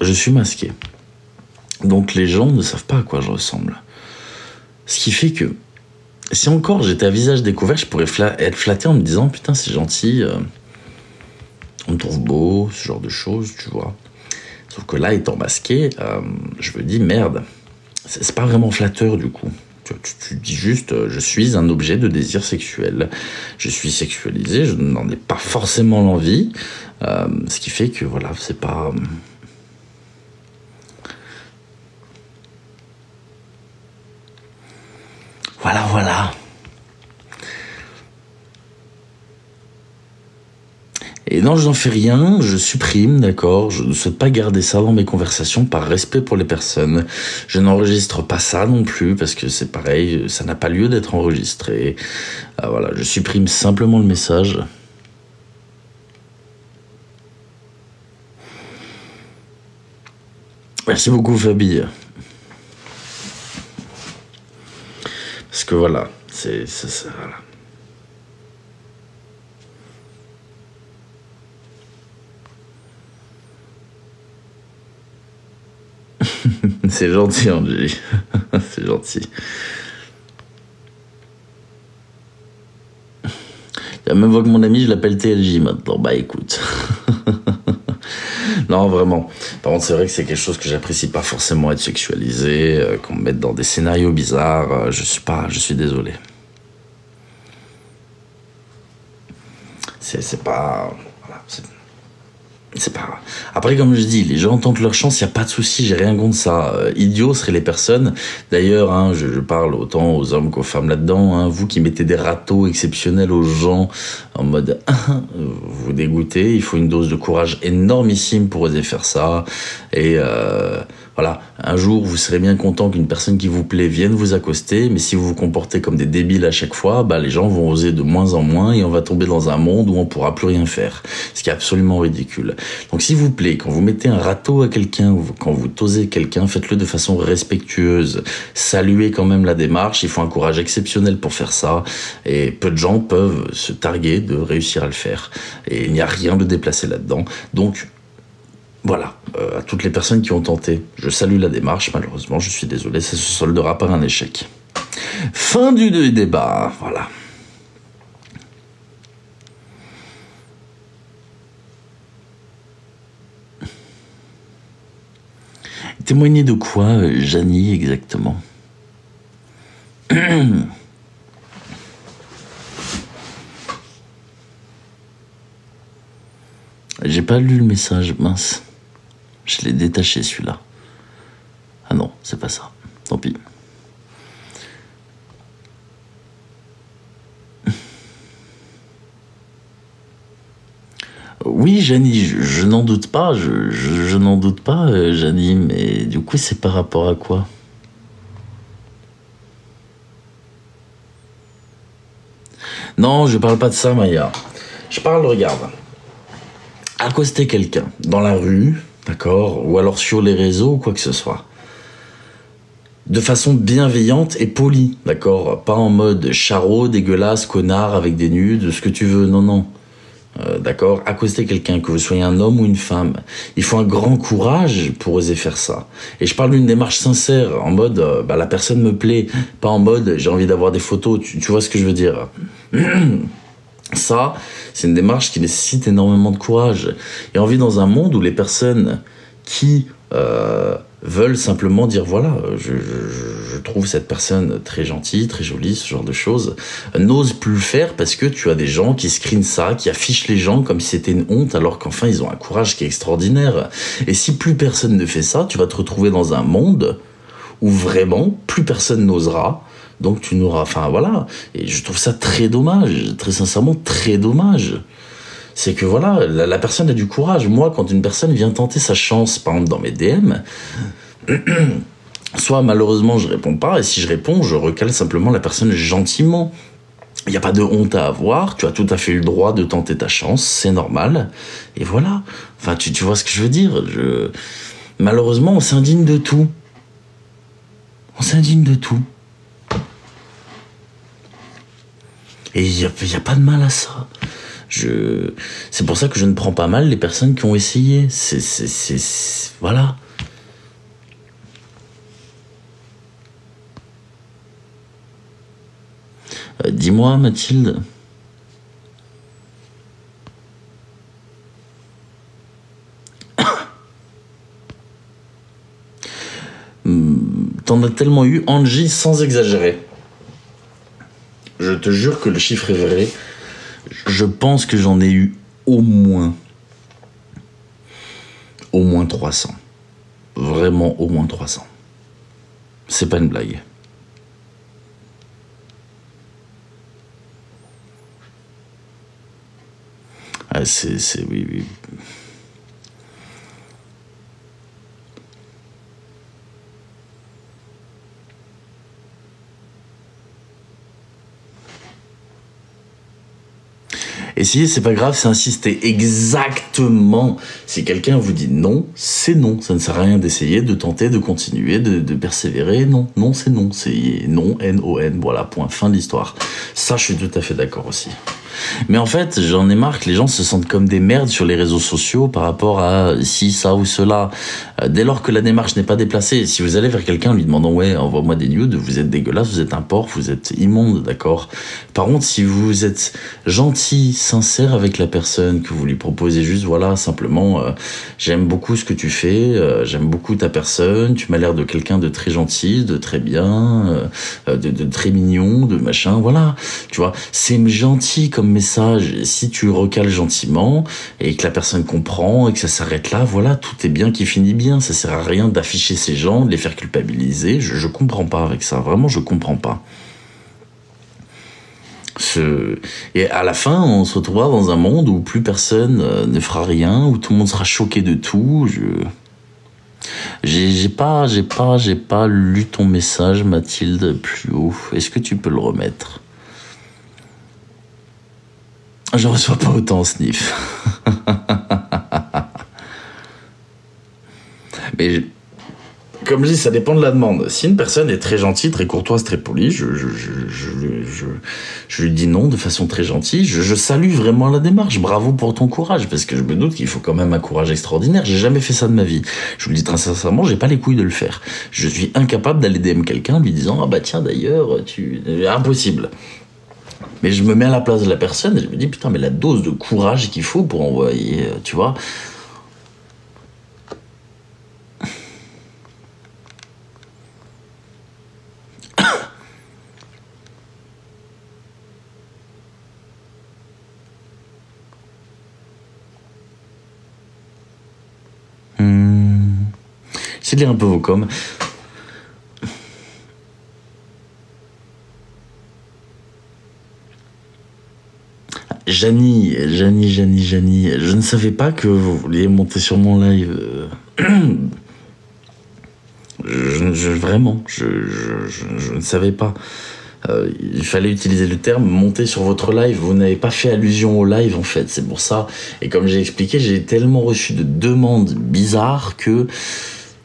Je suis masqué. Donc les gens ne savent pas à quoi je ressemble. Ce qui fait que, si encore j'étais à visage découvert, je pourrais être flatté en me disant « Putain, c'est gentil, on me trouve beau, ce genre de choses, tu vois. » Sauf que là, étant masqué, je me dis « Merde, c'est pas vraiment flatteur du coup. » Tu dis juste « Je suis un objet de désir sexuel. Je suis sexualisé, je n'en ai pas forcément l'envie. » Ce qui fait que, voilà, c'est pas... Voilà. Et non, je n'en fais rien, je supprime, d'accord. Je ne souhaite pas garder ça dans mes conversations par respect pour les personnes. Je n'enregistre pas ça non plus parce que c'est pareil, ça n'a pas lieu d'être enregistré. Voilà, je supprime simplement le message. Merci beaucoup, Fabi. Parce que voilà, c'est voilà. C'est gentil, Angie. C'est gentil. Il y a même voix que mon ami, je l'appelle TLJ maintenant. Bah écoute. Non, vraiment. Par contre, c'est vrai que c'est quelque chose que j'apprécie pas forcément, être sexualisé, qu'on me mette dans des scénarios bizarres. Je suis désolé. C'est pas... Voilà, c'est pas... Après, comme je dis, les gens tentent leur chance, il n'y a pas de souci, j'ai rien contre ça. Idiots seraient les personnes. D'ailleurs, hein, je parle autant aux hommes qu'aux femmes là-dedans. Hein, vous qui mettez des râteaux exceptionnels aux gens en mode vous dégoûtez, il faut une dose de courage énormissime pour oser faire ça. Et voilà, un jour, vous serez bien content qu'une personne qui vous plaît vienne vous accoster, mais si vous vous comportez comme des débiles à chaque fois, bah, les gens vont oser de moins en moins et on va tomber dans un monde où on pourra plus rien faire. Ce qui est absolument ridicule. Donc s'il vous plaît, quand vous mettez un râteau à quelqu'un, ou quand vous tosez quelqu'un, faites-le de façon respectueuse. Saluez quand même la démarche, il faut un courage exceptionnel pour faire ça, et peu de gens peuvent se targuer de réussir à le faire. Et il n'y a rien de déplacé là-dedans. Donc, voilà, à toutes les personnes qui ont tenté, je salue la démarche, malheureusement, je suis désolé, ça se soldera par un échec. Fin du débat, voilà. Témoigner de quoi, Janie, exactement? J'ai pas lu le message, mince. Je l'ai détaché, celui-là. Ah non, c'est pas ça. Tant pis. Oui, Janie, je n'en doute pas, je n'en doute pas, Janie, mais du coup, c'est par rapport à quoi? Non, je parle pas de ça, Maya. Je parle, regarde, accoster quelqu'un dans la rue, d'accord, ou alors sur les réseaux, ou quoi que ce soit, de façon bienveillante et polie, d'accord, pas en mode charreau, dégueulasse, connard, avec des nudes, ce que tu veux, non. D'accord, accoster quelqu'un, que vous soyez un homme ou une femme, il faut un grand courage pour oser faire ça. Et je parle d'une démarche sincère, en mode bah, la personne me plaît, pas en mode j'ai envie d'avoir des photos, tu vois ce que je veux dire. Ça, c'est une démarche qui nécessite énormément de courage. Et on vit dans un monde où les personnes qui veulent simplement dire voilà, je trouve cette personne très gentille, très jolie, ce genre de choses, n'osent plus le faire parce que tu as des gens qui screenent ça, qui affichent les gens comme si c'était une honte, alors qu'enfin ils ont un courage qui est extraordinaire. Et si plus personne ne fait ça, tu vas te retrouver dans un monde où vraiment plus personne n'osera. Donc tu n'auras, enfin voilà, et je trouve ça très dommage, très sincèrement très dommage. C'est que voilà, la personne a du courage. Moi, quand une personne vient tenter sa chance, par exemple dans mes DM, soit malheureusement je réponds pas, et si je réponds, je recale simplement la personne gentiment. Il n'y a pas de honte à avoir, tu as tout à fait le droit de tenter ta chance, c'est normal, et voilà. Enfin, tu vois ce que je veux dire. Malheureusement, on s'indigne de tout. On s'indigne de tout. Et il y a pas de mal à ça. C'est pour ça que je ne prends pas mal les personnes qui ont essayé. Voilà. Dis-moi, Mathilde. T'en as tellement eu, Angie, sans exagérer. Je te jure que le chiffre est vrai. Je pense que j'en ai eu au moins 300. Vraiment au moins 300. C'est pas une blague. Ah, oui, oui. Essayez, c'est pas grave, c'est insister exactement. Si quelqu'un vous dit non, c'est non. Ça ne sert à rien d'essayer, de tenter, de continuer, de persévérer. Non, non, c'est non. C'est non, N-O-N. Voilà, point, fin de l'histoire. Ça, je suis tout à fait d'accord aussi. Mais en fait, j'en ai marre que les gens se sentent comme des merdes sur les réseaux sociaux par rapport à ci, ça ou cela. Dès lors que la démarche n'est pas déplacée, si vous allez vers quelqu'un en lui demandant ouais, envoie-moi des nudes, vous êtes dégueulasse, vous êtes un porc, vous êtes immonde, d'accord. Par contre, si vous êtes gentil, sincère avec la personne, que vous lui proposez juste voilà, simplement j'aime beaucoup ce que tu fais, j'aime beaucoup ta personne, tu m'as l'air de quelqu'un de très gentil, de très bien, de très mignon, de machin, voilà. Tu vois, c'est gentil comme message. Et si tu recales gentiment et que la personne comprend et que ça s'arrête là, voilà, tout est bien qui finit bien. Ça sert à rien d'afficher ces gens, de les faire culpabiliser. Je comprends pas avec ça. Vraiment, je comprends pas. Et à la fin, on se retrouvera dans un monde où plus personne ne fera rien, où tout le monde sera choqué de tout. J'ai pas lu ton message, Mathilde, plus haut. Est-ce que tu peux le remettre? Je reçois pas autant, Sniff. Mais comme je dis, ça dépend de la demande. Si une personne est très gentille, très courtoise, très polie, je lui dis non de façon très gentille. Je salue vraiment la démarche. Bravo pour ton courage, parce que je me doute qu'il faut quand même un courage extraordinaire. J'ai jamais fait ça de ma vie. Je vous le dis très sincèrement, j'ai pas les couilles de le faire. Je suis incapable d'aller DM quelqu'un en lui disant ah bah tiens d'ailleurs impossible. Mais je me mets à la place de la personne et je me dis putain mais la dose de courage qu'il faut pour envoyer, tu vois. J'essaie de lire un peu vos coms. Janie, je ne savais pas que vous vouliez monter sur mon live. Vraiment, je ne savais pas. Il fallait utiliser le terme monter sur votre live. Vous n'avez pas fait allusion au live en fait, c'est pour ça. Et comme j'ai expliqué, j'ai tellement reçu de demandes bizarres que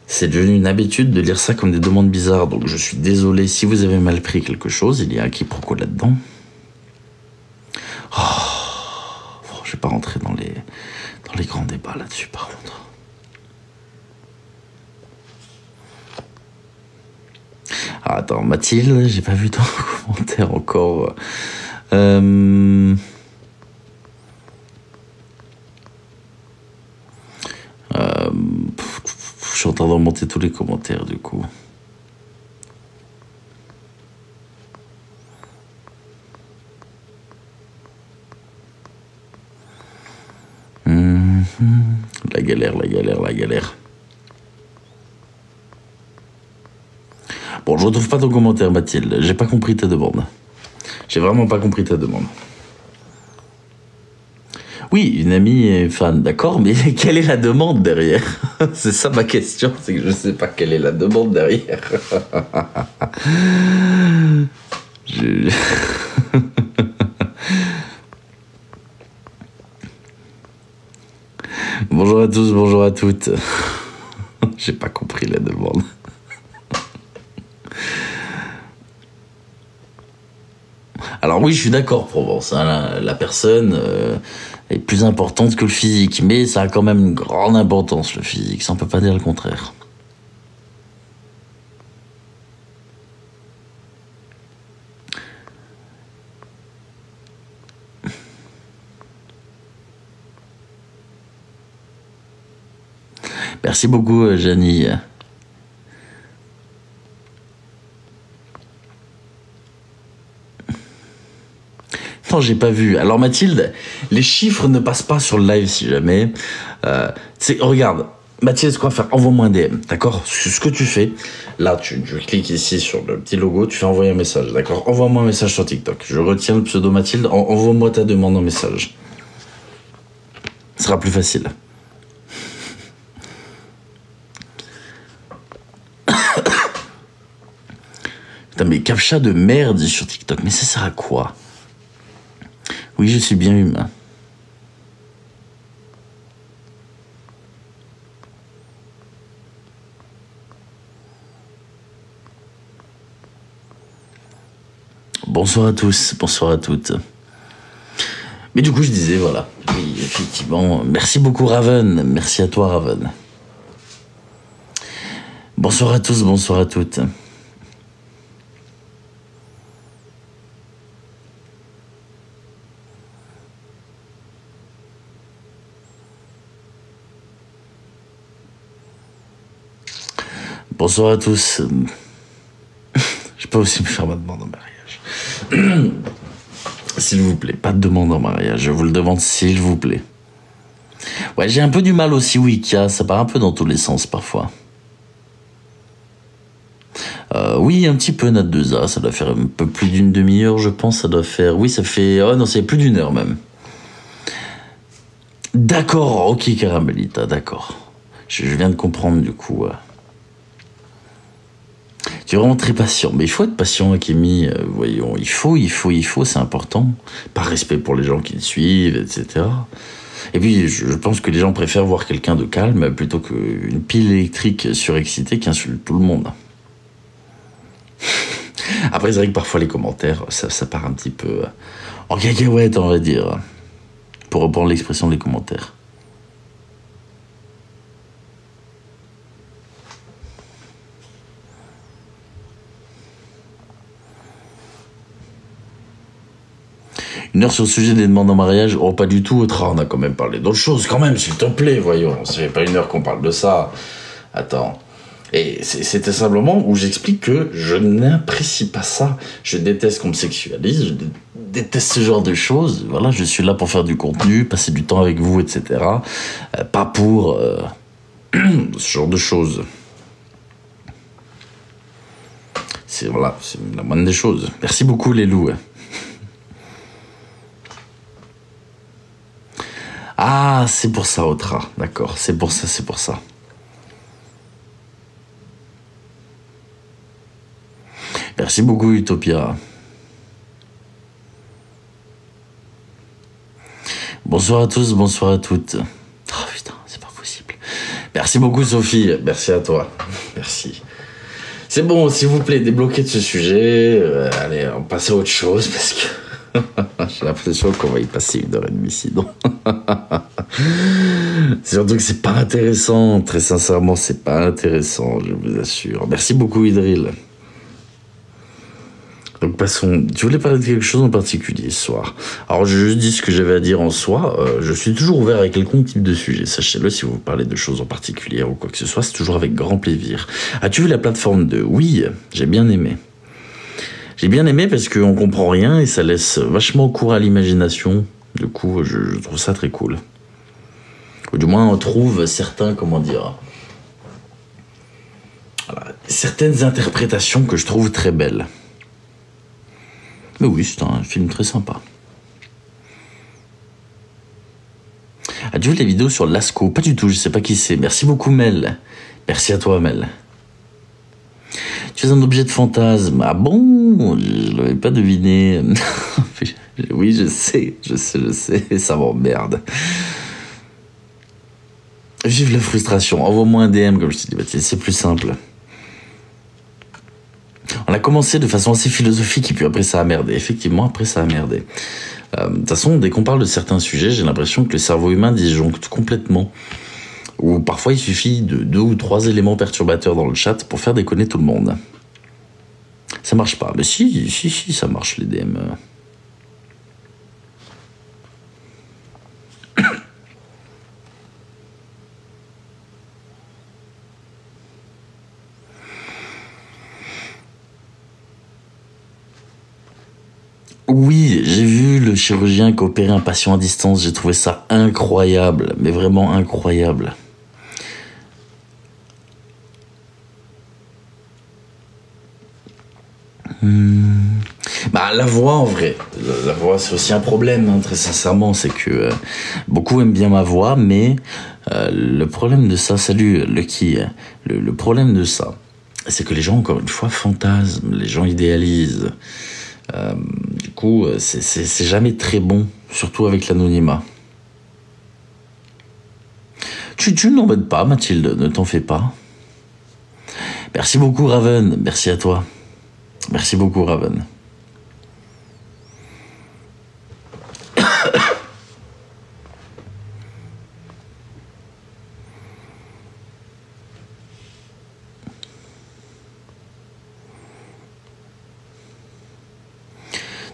c'est devenu une habitude de lire ça comme des demandes bizarres. Donc je suis désolé si vous avez mal pris quelque chose, il y a un quiproquo là-dedans. Je vais pas rentrer dans les grands débats là-dessus par contre. Ah, attends, Mathilde, j'ai pas vu ton commentaire encore. Je suis en train de remonter tous les commentaires du coup. La galère. Bon, je retrouve pas ton commentaire, Mathilde. J'ai pas compris ta demande. J'ai vraiment pas compris ta demande. Oui, une amie est fan, d'accord, mais quelle est la demande derrière? C'est ça ma question, c'est que je sais pas quelle est la demande derrière. Bonjour à tous, bonjour à toutes. J'ai pas compris la demande. Alors oui, je suis d'accord, Provence. Hein, la personne est plus importante que le physique, mais ça a quand même une grande importance, le physique. Ça, on peut pas dire le contraire. Merci beaucoup, Janie. Non, j'ai pas vu. Alors Mathilde, les chiffres ne passent pas sur le live si jamais. Regarde, Mathilde, quoi faire? Envoie-moi un DM, d'accord? Ce que tu fais, là, tu cliques ici sur le petit logo, tu fais envoyer un message, d'accord? Envoie-moi un message sur TikTok. Je retiens le pseudo Mathilde, envoie-moi ta demande en message. Ce sera plus facile. Putain, mais captcha de merde sur TikTok, mais ça sert à quoi? Oui, je suis bien humain. Bonsoir à tous, bonsoir à toutes. Mais du coup, je disais, voilà. Oui, effectivement, merci beaucoup Raven. Merci à toi Raven. Bonsoir à tous, bonsoir à toutes. Bonsoir à tous. Je peux aussi me faire ma demande en mariage. S'il vous plaît, pas de demande en mariage. Je vous le demande s'il vous plaît. Ouais, j'ai un peu du mal aussi, Wicca. Ça part un peu dans tous les sens parfois. Oui, un petit peu, Nat 2A. Ça doit faire un peu plus d'une demi-heure, je pense. Ça doit faire... Oui, ça fait... Oh non, c'est plus d'une heure même. D'accord, ok, Caramellita, d'accord. Je viens de comprendre du coup. Tu es vraiment très patient. Mais il faut être patient, Akemi. Voyons, il faut, c'est important. Par respect pour les gens qui le suivent, etc. Et puis, je pense que les gens préfèrent voir quelqu'un de calme plutôt qu'une pile électrique surexcitée qui insulte tout le monde. Après, c'est vrai que parfois les commentaires, ça part un petit peu en cacahuète, on va dire. Pour reprendre l'expression des commentaires. Une heure sur le sujet des demandes en mariage? Oh, pas du tout, Otra, on a quand même parlé d'autres choses, quand même, s'il te plaît, voyons. C'est pas une heure qu'on parle de ça. Attends. Et c'était simplement où j'explique que je n'apprécie pas ça. Je déteste qu'on me sexualise, je déteste ce genre de choses. Voilà, je suis là pour faire du contenu, passer du temps avec vous, etc. Pas pour ce genre de choses. C'est voilà, c'est la moindre des choses. Merci beaucoup, les loups. Ah, c'est pour ça, Otra. D'accord, c'est pour ça, c'est pour ça. Merci beaucoup, Utopia. Bonsoir à tous, bonsoir à toutes. Oh putain, c'est pas possible. Merci beaucoup, Sophie. Merci à toi. Merci. C'est bon, s'il vous plaît, débloquez de ce sujet. Allez, on passe à autre chose parce que j'ai l'impression qu'on va y passer 1h30 sinon. Surtout que c'est pas intéressant. Très sincèrement, c'est pas intéressant, je vous assure. Merci beaucoup, Idril. Donc passons, tu voulais parler de quelque chose en particulier ce soir. Alors je juste dis ce que j'avais à dire en soi, je suis toujours ouvert à quelconque type de sujet, sachez-le, si vous parlez de choses en particulier ou quoi que ce soit, c'est toujours avec grand plaisir. As-tu vu la plateforme 2? Oui, j'ai bien aimé. J'ai bien aimé parce qu'on comprend rien et ça laisse vachement cours à l'imagination, du coup je trouve ça très cool. Ou du moins on trouve certains, comment dire, voilà, certaines interprétations que je trouve très belles. Mais oui, c'est un film très sympa. As-tu vu les vidéos sur Lasco? Pas du tout, je sais pas qui c'est. Merci beaucoup, Mel. Merci à toi, Mel. Tu es un objet de fantasme. Ah bon? Je l'avais pas deviné. Oui, je sais, ça m'emmerde. Vive la frustration. Envoie-moi un DM, comme je te dis, c'est plus simple. On a commencé de façon assez philosophique et puis après ça a merdé. Effectivement, après ça a merdé. De toute façon, dès qu'on parle de certains sujets, j'ai l'impression que le cerveau humain disjoncte complètement. Ou parfois il suffit de 2 ou 3 éléments perturbateurs dans le chat pour faire déconner tout le monde. Ça marche pas. Mais si, ça marche les DM. Oui, j'ai vu le chirurgien qui opérait un patient à distance. J'ai trouvé ça incroyable, mais vraiment incroyable. Bah, la voix, en vrai. La voix, c'est aussi un problème, hein, très sincèrement. C'est que beaucoup aiment bien ma voix, mais le problème de ça, salut Lucky, le problème de ça, c'est que les gens, encore une fois, fantasment, les gens idéalisent. Du coup, c'est jamais très bon, surtout avec l'anonymat. Tu ne m'embêtes pas, Mathilde, ne t'en fais pas. Merci beaucoup, Raven. Merci à toi. Merci beaucoup, Raven.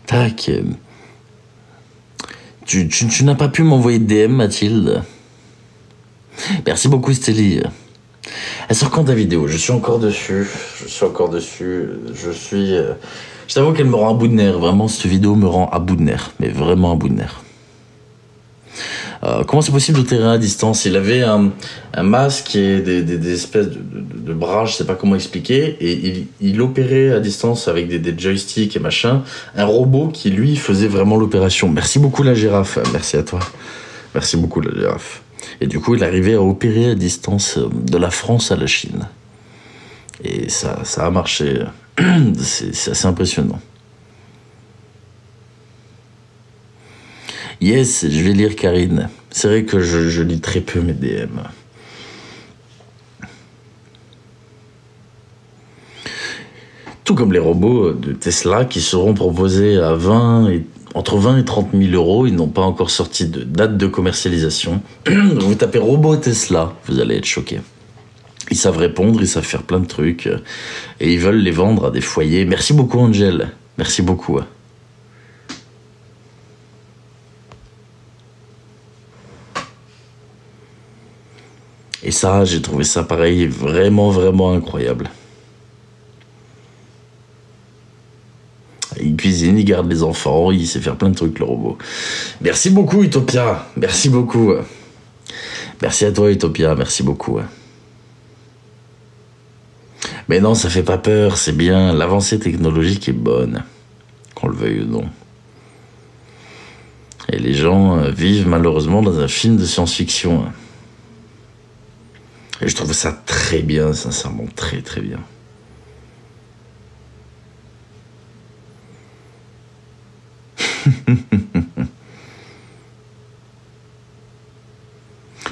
Tac. Tu n'as pas pu m'envoyer de DM, Mathilde? Merci beaucoup, Stélie. Elle sort quand ta vidéo? Je suis encore dessus. Je t'avoue qu'elle me rend à bout de nerfs. Vraiment, cette vidéo me rend à bout de nerfs. Mais vraiment à bout de nerfs. Comment c'est possible d'opérer à distance? Il avait un masque et des espèces de bras, je sais pas comment expliquer, et il opérait à distance avec des joysticks et machin, un robot qui lui faisait vraiment l'opération. Merci beaucoup la girafe, merci à toi. Merci beaucoup la girafe. Et du coup il arrivait à opérer à distance de la France à la Chine. Et ça a marché, c'est assez impressionnant. Yes, je vais lire Karine. C'est vrai que je lis très peu mes DM. Tout comme les robots de Tesla qui seront proposés à entre 20 et 30 000 euros. Ils n'ont pas encore sorti de date de commercialisation. Vous tapez robot Tesla, vous allez être choqués. Ils savent répondre, ils savent faire plein de trucs. Et ils veulent les vendre à des foyers. Merci beaucoup, Angel. Merci beaucoup. Et ça, j'ai trouvé ça pareil, vraiment, vraiment incroyable. Il cuisine, il garde les enfants, il sait faire plein de trucs, le robot. Merci beaucoup, Utopia. Merci beaucoup. Merci à toi, Utopia. Merci beaucoup. Mais non, ça fait pas peur, c'est bien. L'avancée technologique est bonne, qu'on le veuille ou non. Et les gens vivent malheureusement dans un film de science-fiction. Et je trouve ça très bien, sincèrement, très très bien.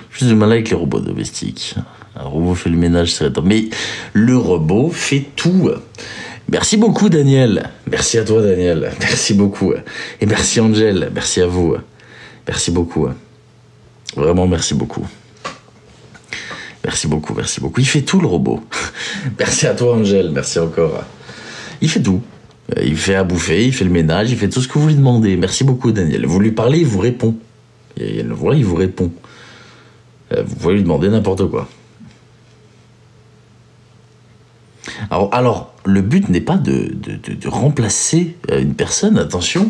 Plus de mal avec les robots domestiques. Un robot fait le ménage, c'est temps. Mais le robot fait tout. Merci beaucoup, Daniel. Merci à toi, Daniel. Merci beaucoup. Et merci, Angel. Merci à vous. Merci beaucoup. Vraiment, merci beaucoup. Merci beaucoup, merci beaucoup. Il fait tout, le robot. Merci à toi, Angel. Merci encore. Il fait tout. Il fait à bouffer, il fait le ménage, il fait tout ce que vous lui demandez. Merci beaucoup, Daniel. Vous lui parlez, il vous répond. Et le voilà, il vous répond. Vous pouvez lui demander n'importe quoi. Alors, le but n'est pas de remplacer une personne, attention.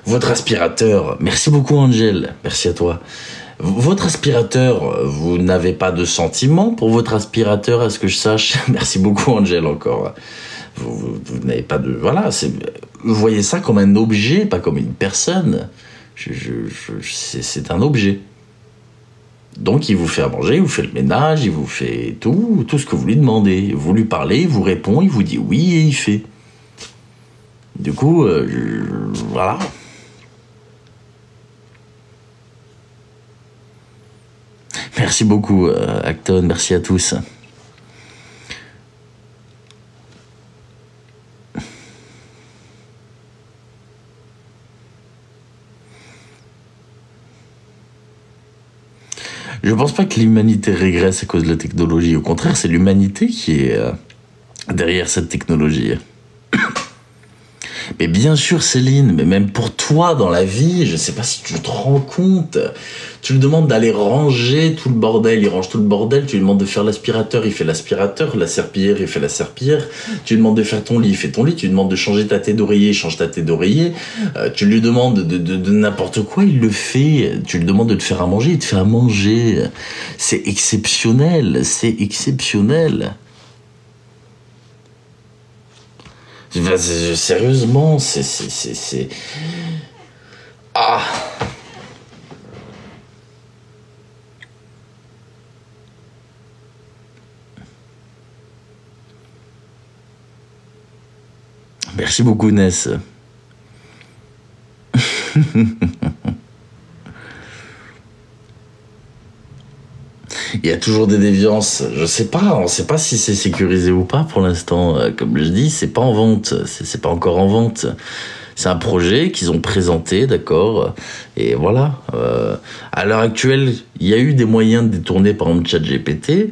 Votre aspirateur, merci beaucoup, Angel. Merci à toi. Votre aspirateur, vous n'avez pas de sentiment pour votre aspirateur, à ce que je sache. Merci beaucoup, Angel, encore. Vous n'avez pas de... Voilà, vous voyez ça comme un objet, pas comme une personne. C'est un objet. Donc, il vous fait à manger, il vous fait le ménage, il vous fait tout ce que vous lui demandez. Vous lui parlez, il vous répond, il vous dit oui et il fait. Du coup, voilà... Merci beaucoup, Acton, merci à tous. Je pense pas que l'humanité régresse à cause de la technologie. Au contraire, c'est l'humanité qui est derrière cette technologie. Mais bien sûr, Céline, mais même pour toi dans la vie, je sais pas si tu te rends compte. Tu lui demandes d'aller ranger tout le bordel, il range tout le bordel. Tu lui demandes de faire l'aspirateur, il fait l'aspirateur. La serpillière, il fait la serpillière. Tu lui demandes de faire ton lit, il fait ton lit. Tu lui demandes de changer ta tête d'oreiller, il change ta tête d'oreiller. Tu lui demandes de n'importe quoi, il le fait. Tu lui demandes de te faire à manger, il te fait à manger. C'est exceptionnel, c'est exceptionnel. Sérieusement, c'est... Ah. Merci beaucoup, Ness. Il y a toujours des déviances. Je sais pas, on sait pas si c'est sécurisé ou pas pour l'instant. Comme je dis, c'est pas en vente. C'est pas encore en vente. C'est un projet qu'ils ont présenté, d'accord. Et voilà. À l'heure actuelle, il y a eu des moyens de détourner, par exemple, ChatGPT.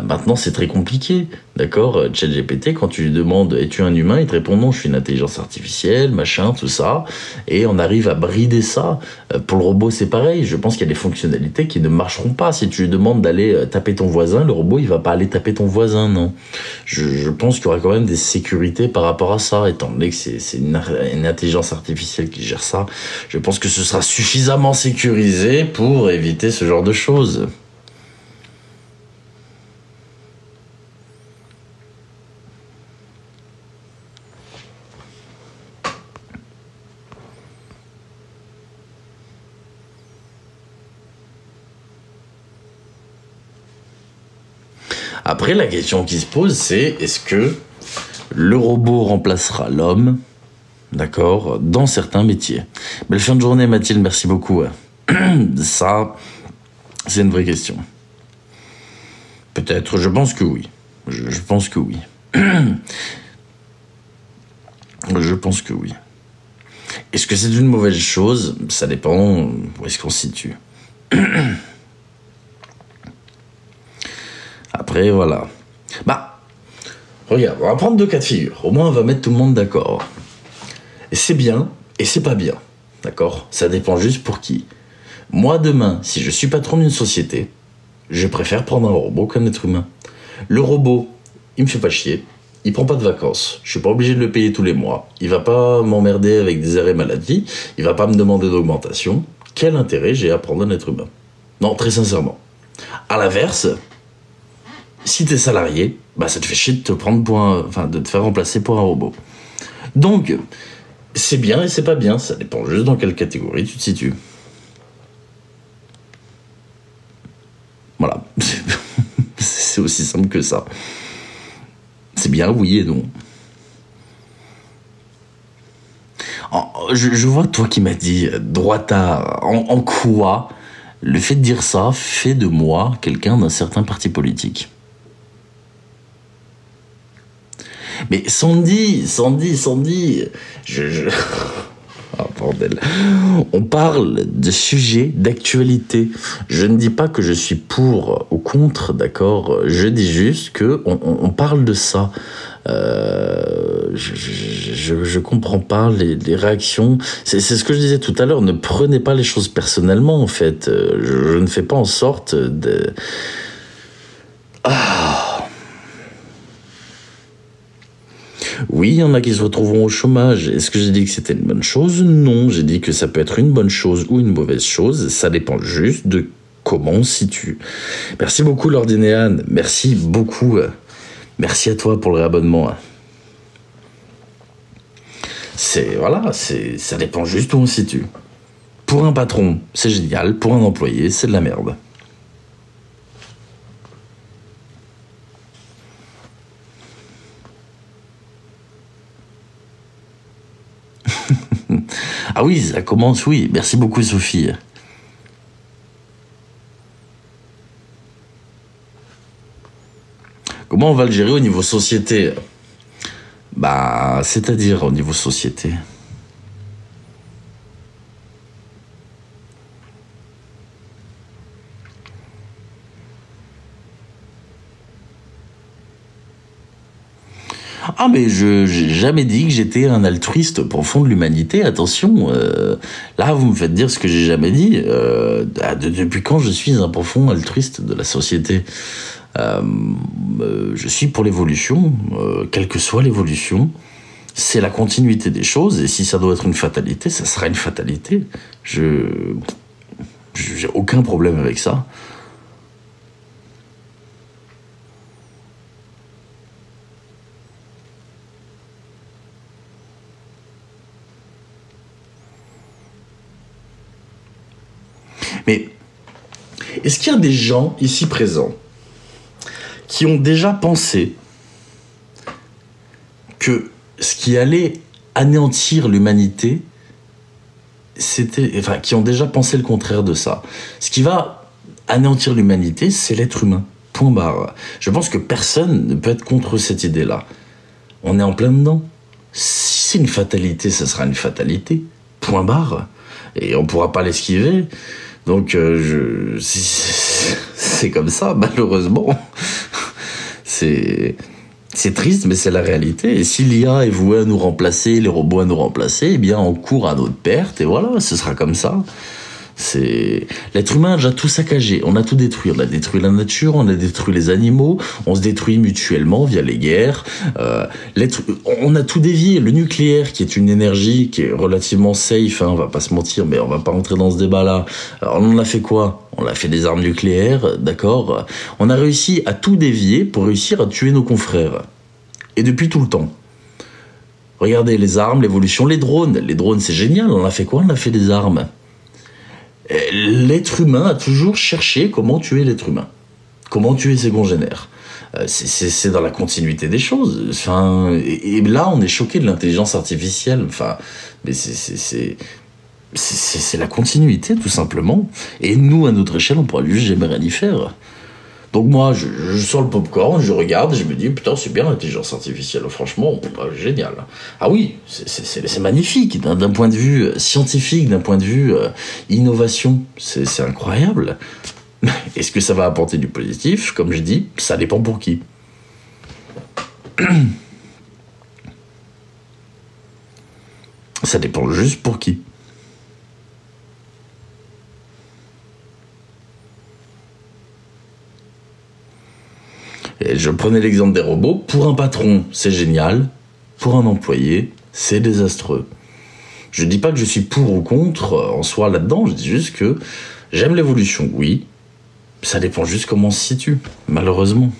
Maintenant, c'est très compliqué, d'accord. ChatGPT, quand tu lui demandes es-tu un humain, il te répond non, je suis une intelligence artificielle, machin, tout ça. Et on arrive à brider ça. Pour le robot, c'est pareil. Je pense qu'il y a des fonctionnalités qui ne marcheront pas. Si tu lui demandes d'aller taper ton voisin, le robot, il va pas aller taper ton voisin, non. Je pense qu'il y aura quand même des sécurités par rapport à ça, étant donné que c'est une intelligence artificielle qui gère ça. Je pense que ce sera suffisamment sécurisé pour éviter ce genre de choses. Après, la question qui se pose, c'est est-ce que le robot remplacera l'homme, d'accord, dans certains métiers. Belle fin de journée, Mathilde, merci beaucoup. Ça, c'est une vraie question. Peut-être, je pense que oui. Je pense que oui. Je pense que oui. Est-ce que c'est une mauvaise chose? Ça dépend où est-ce qu'on se situe. Après, voilà. Bah, regarde, on va prendre deux cas de figure. Au moins, on va mettre tout le monde d'accord. Et c'est bien et c'est pas bien. D'accord? Ça dépend juste pour qui. Moi, demain, si je suis patron d'une société, je préfère prendre un robot qu'un être humain. Le robot, il me fait pas chier. Il prend pas de vacances. Je suis pas obligé de le payer tous les mois. Il va pas m'emmerder avec des arrêts maladie. Il va pas me demander d'augmentation. Quel intérêt j'ai à prendre un être humain? Non, très sincèrement. À l'inverse, si t'es salarié, bah ça te fait chier de te prendre pour de te faire remplacer pour un robot. Donc, c'est bien et c'est pas bien. Ça dépend juste dans quelle catégorie tu te situes. Voilà. C'est aussi simple que ça. C'est bien, oui et non. Je vois toi qui m'as dit droitard. En quoi le fait de dire ça fait de moi quelqu'un d'un certain parti politique? Mais Sandy, Ah, bordel. On parle de sujets d'actualité. Je ne dis pas que je suis pour ou contre, d'accord. Je dis juste que on parle de ça. Je comprends pas les réactions. C'est ce que je disais tout à l'heure. Ne prenez pas les choses personnellement, en fait. Je ne fais pas en sorte de... Oui, il y en a qui se retrouveront au chômage. Est-ce que j'ai dit que c'était une bonne chose? Non, j'ai dit que ça peut être une bonne chose ou une mauvaise chose. Ça dépend juste de comment on se situe. Merci beaucoup, Lordinéane. Merci beaucoup. Merci à toi pour le réabonnement. Ça dépend juste où on se situe. Pour un patron, c'est génial. Pour un employé, c'est de la merde. Ah oui, ça commence, oui. Merci beaucoup, Sophie. Comment on va le gérer au niveau société? Bah, c'est-à-dire au niveau société. Ah, mais j'ai jamais dit que j'étais un altruiste profond de l'humanité, attention. Là, vous me faites dire ce que j'ai jamais dit. Depuis quand je suis un profond altruiste de la société? Je suis pour l'évolution, quelle que soit l'évolution. C'est la continuité des choses, et si ça doit être une fatalité, ça sera une fatalité. J'ai aucun problème avec ça. Mais est-ce qu'il y a des gens ici présents qui ont déjà pensé que ce qui allait anéantir l'humanité, enfin, qui ont déjà pensé le contraire de ça? Ce qui va anéantir l'humanité, c'est l'être humain. Point barre. Je pense que personne ne peut être contre cette idée-là. On est en plein dedans. Si c'est une fatalité, ça sera une fatalité. Point barre. Et on ne pourra pas l'esquiver. Donc, c'est comme ça, malheureusement. C'est triste, mais c'est la réalité. Et si l'IA est vouée à nous remplacer, les robots à nous remplacer, eh bien, on court à notre perte, et voilà, ce sera comme ça. L'être humain a déjà tout saccagé, on a tout détruit, on a détruit la nature, on a détruit les animaux, on se détruit mutuellement via les guerres, on a tout dévié. Le nucléaire, qui est une énergie qui est relativement safe, hein, on va pas se mentir, mais on va pas rentrer dans ce débat-là. Alors, on en a fait quoi? On a fait des armes nucléaires, d'accord. On a réussi à tout dévier pour réussir à tuer nos confrères. Et depuis tout le temps. Regardez les armes, l'évolution, les drones. Les drones, c'est génial, on a fait quoi? On a fait des armes. L'être humain a toujours cherché comment tuer l'être humain, comment tuer ses congénères. C'est dans la continuité des choses. Enfin, et là, on est choqué de l'intelligence artificielle. Enfin, mais c'est la continuité, tout simplement. Et nous, à notre échelle, on pourra juste jamais rien y faire. Donc moi, je sors le popcorn, je regarde, et je me dis, putain, c'est bien l'intelligence artificielle, franchement, génial. Ah oui, c'est magnifique, d'un point de vue scientifique, d'un point de vue innovation, c'est incroyable. Est-ce que ça va apporter du positif? Comme je dis, ça dépend pour qui. Ça dépend juste pour qui. Et je prenais l'exemple des robots. Pour un patron, c'est génial. Pour un employé, c'est désastreux. Je dis pas que je suis pour ou contre en soi là-dedans. Je dis juste que j'aime l'évolution, oui. Ça dépend juste comment on se situe, malheureusement.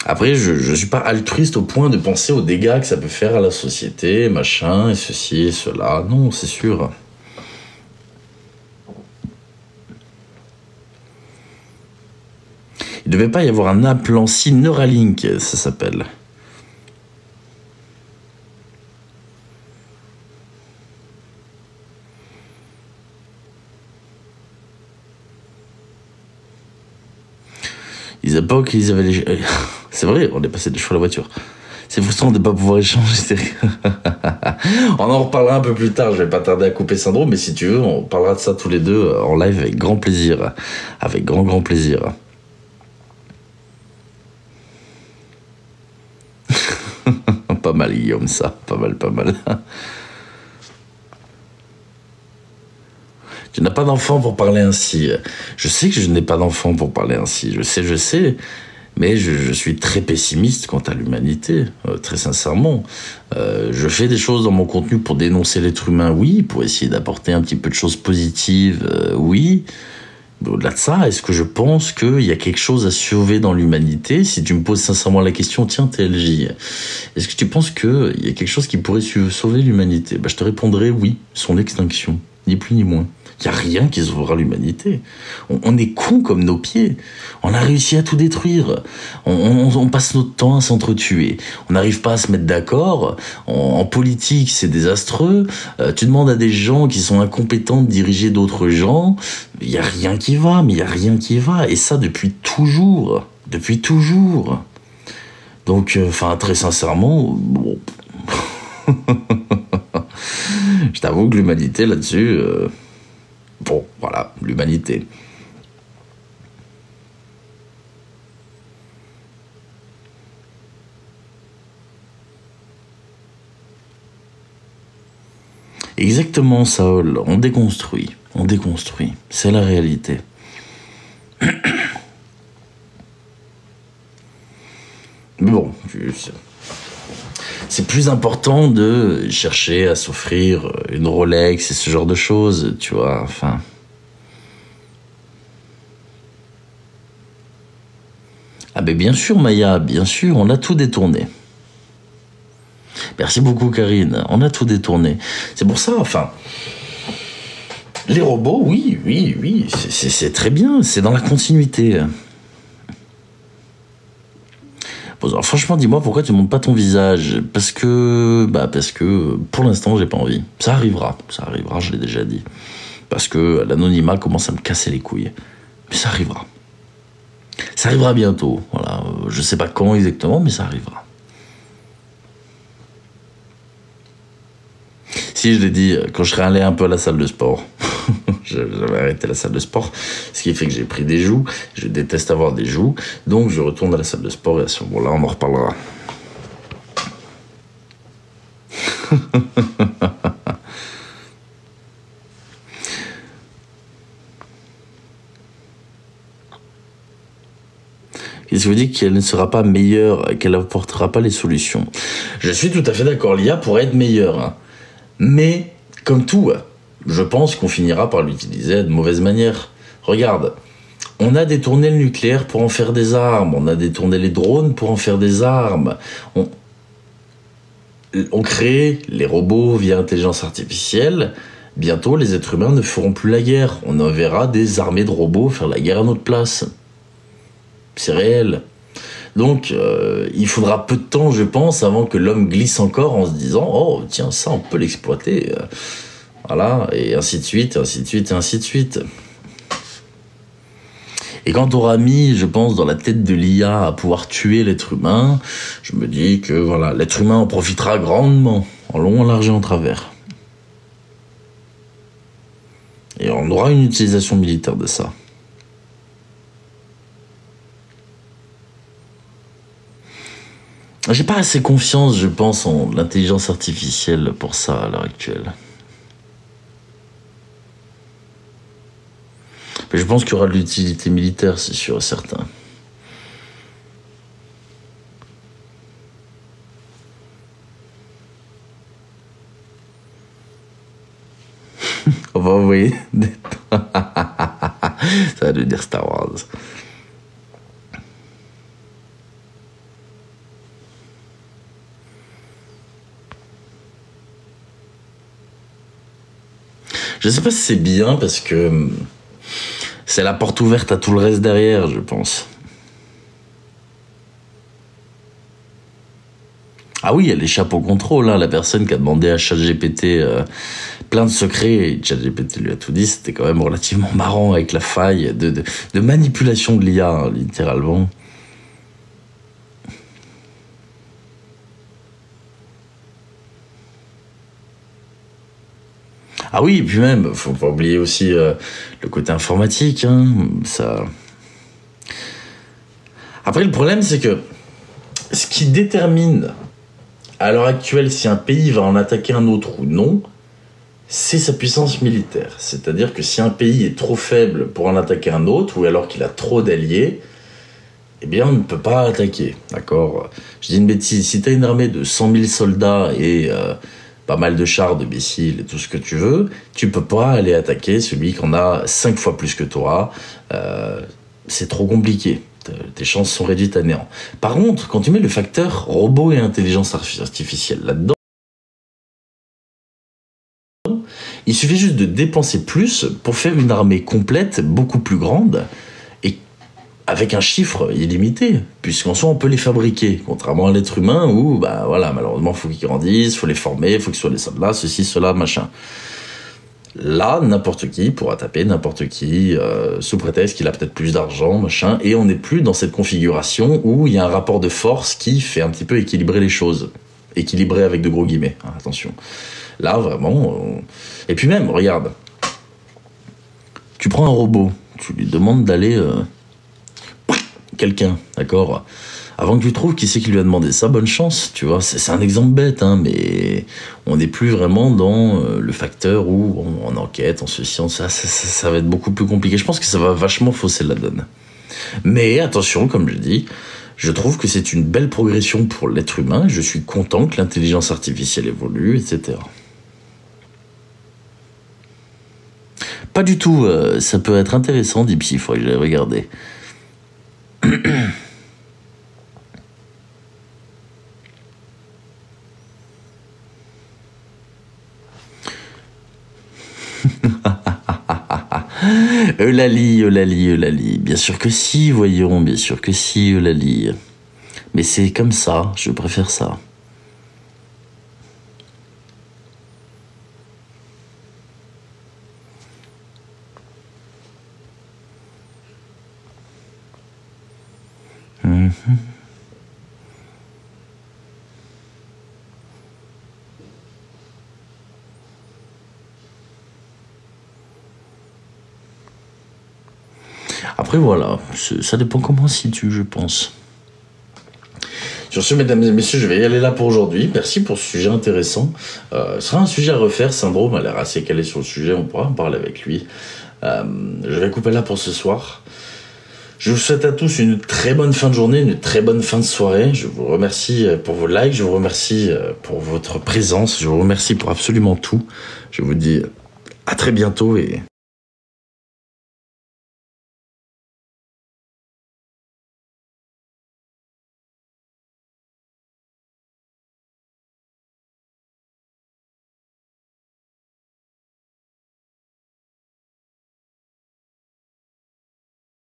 Après, je suis pas altruiste au point de penser aux dégâts que ça peut faire à la société, machin, et ceci et cela. Non, c'est sûr. Il devait pas y avoir un implant Neuralink, ça s'appelle. Ils avaient pas qu'ils avaient les... C'est vrai, on est passé des chevaux à la voiture. C'est frustrant de ne pas pouvoir échanger. On en reparlera un peu plus tard, je vais pas tarder à couper Sandro, mais si tu veux, on parlera de ça tous les deux en live avec grand plaisir. Avec grand plaisir. Pas mal, Guillaume, ça. Pas mal. Tu n'as pas d'enfant pour parler ainsi. Je sais que je n'ai pas d'enfant pour parler ainsi. Je sais. Mais je suis très pessimiste quant à l'humanité, très sincèrement. Je fais des choses dans mon contenu pour dénoncer l'être humain, oui, pour essayer d'apporter un petit peu de choses positives, oui. Mais au-delà de ça, est-ce que je pense qu'il y a quelque chose à sauver dans l'humanité? Si tu me poses sincèrement la question, tiens, TLJ, est-ce que tu penses qu'il y a quelque chose qui pourrait sauver l'humanité? Je te répondrai oui, son extinction, ni plus ni moins. Il n'y a rien qui sauvera l'humanité. On est cons comme nos pieds. On a réussi à tout détruire. On passe notre temps à s'entretuer. On n'arrive pas à se mettre d'accord. En politique, c'est désastreux. Tu demandes à des gens qui sont incompétents de diriger d'autres gens. Il n'y a rien qui va, Et ça depuis toujours. Donc, très sincèrement, bon... Je t'avoue que l'humanité, là-dessus... Bon, voilà, l'humanité. Exactement, Saul, on déconstruit. On déconstruit. C'est la réalité. Mais bon, c'est plus important de chercher à s'offrir une Rolex et ce genre de choses, tu vois, enfin... Ah ben bien sûr, Maya, bien sûr, on a tout détourné. Merci beaucoup, Karine, on a tout détourné. C'est pour ça, enfin... Les robots, oui, c'est très bien, c'est dans la continuité. Bon, alors, franchement, dis-moi pourquoi tu montes pas ton visage. Parce que pour l'instant, j'ai pas envie. Ça arrivera, je l'ai déjà dit. Parce que l'anonymat commence à me casser les couilles. Mais ça arrivera. Ça arrivera bientôt, voilà. Je sais pas quand exactement, mais ça arrivera. Si, je l'ai dit, quand je serai allé un peu à la salle de sport. J'avais arrêté la salle de sport, ce qui fait que j'ai pris des joues. Je déteste avoir des joues, donc je retourne à la salle de sport et à ce moment-là, on en reparlera. Qu'est-ce que vous dites qu'elle ne sera pas meilleure, qu'elle n'apportera pas les solutions? Je suis tout à fait d'accord, l'IA pourrait être meilleure. Hein. Mais, comme tout, je pense qu'on finira par l'utiliser de mauvaise manière. Regarde, on a détourné le nucléaire pour en faire des armes, on a détourné les drones pour en faire des armes, on crée les robots via intelligence artificielle. Bientôt, les êtres humains ne feront plus la guerre. On enverra des armées de robots faire la guerre à notre place. C'est réel. Donc, il faudra peu de temps, je pense, avant que l'homme glisse encore en se disant « Oh, tiens, ça, on peut l'exploiter. » Voilà, et ainsi de suite, ainsi de suite, et ainsi de suite. Et quand on aura mis, je pense, dans la tête de l'IA à pouvoir tuer l'être humain, je me dis que voilà, l'être humain en profitera grandement, en long, en large et en travers. Et on aura une utilisation militaire de ça. J'ai pas assez confiance, je pense, en l'intelligence artificielle pour ça à l'heure actuelle. Mais je pense qu'il y aura de l'utilité militaire, c'est sûr et certain. On va envoyer des... Ça va devenir Star Wars. Je sais pas si c'est bien parce que c'est la porte ouverte à tout le reste derrière, je pense. Ah oui, elle échappe au contrôle, hein, la personne qui a demandé à ChatGPT plein de secrets, et ChatGPT lui a tout dit, c'était quand même relativement marrant avec la faille de manipulation de l'IA, hein, littéralement. Ah oui, et puis même, faut pas oublier aussi le côté informatique, hein, ça... Après, le problème, c'est que ce qui détermine à l'heure actuelle si un pays va en attaquer un autre ou non, c'est sa puissance militaire. C'est-à-dire que si un pays est trop faible pour en attaquer un autre, ou alors qu'il a trop d'alliés, eh bien, on ne peut pas attaquer, d'accord? Je dis une bêtise, si tu as une armée de 100 000 soldats et... pas mal de chars, de missiles et tout ce que tu veux, tu peux pas aller attaquer celui qui en a 5 fois plus que toi. C'est trop compliqué. Tes chances sont réduites à néant. Par contre, quand tu mets le facteur robot et intelligence artificielle là-dedans, il suffit juste de dépenser plus pour faire une armée complète, beaucoup plus grande, et avec un chiffre illimité, puisqu'en soi on peut les fabriquer, contrairement à l'être humain où, bah voilà, malheureusement il faut qu'ils grandissent, il faut les former, il faut qu'ils soient des soldats, ceci, cela, machin. Là, n'importe qui pourra taper n'importe qui, sous prétexte qu'il a peut-être plus d'argent, machin, et on n'est plus dans cette configuration où il y a un rapport de force qui fait un petit peu équilibrer les choses. Équilibrer avec de gros guillemets, hein, attention. Là, vraiment... Et puis même, regarde, tu prends un robot, tu lui demandes d'aller... quelqu'un, d'accord? Avant que tu trouves qui c'est qui lui a demandé ça, bonne chance, tu vois. C'est un exemple bête, hein, mais on n'est plus vraiment dans le facteur où on enquête, on se science, ça va être beaucoup plus compliqué. Je pense que ça va vachement fausser la donne. Mais attention, comme je dis, je trouve que c'est une belle progression pour l'être humain. Je suis content que l'intelligence artificielle évolue, etc. Pas du tout, ça peut être intéressant, dit Psy, il faudrait que j'aille regarder. Eulalie, Eulalie, Eulalie. Bien sûr que si, voyons, bien sûr que si, Eulalie. Mais c'est comme ça, je préfère ça. Après voilà, ça dépend comment on se situe, je pense. Sur ce, mesdames et messieurs, je vais y aller là pour aujourd'hui. Merci pour ce sujet intéressant. Ce sera un sujet à refaire. Syndrome a l'air assez calé sur le sujet, on pourra en parler avec lui. Je vais couper là pour ce soir. Je vous souhaite à tous une très bonne fin de journée, une très bonne fin de soirée. Je vous remercie pour vos likes, je vous remercie pour votre présence, je vous remercie pour absolument tout. Je vous dis à très bientôt et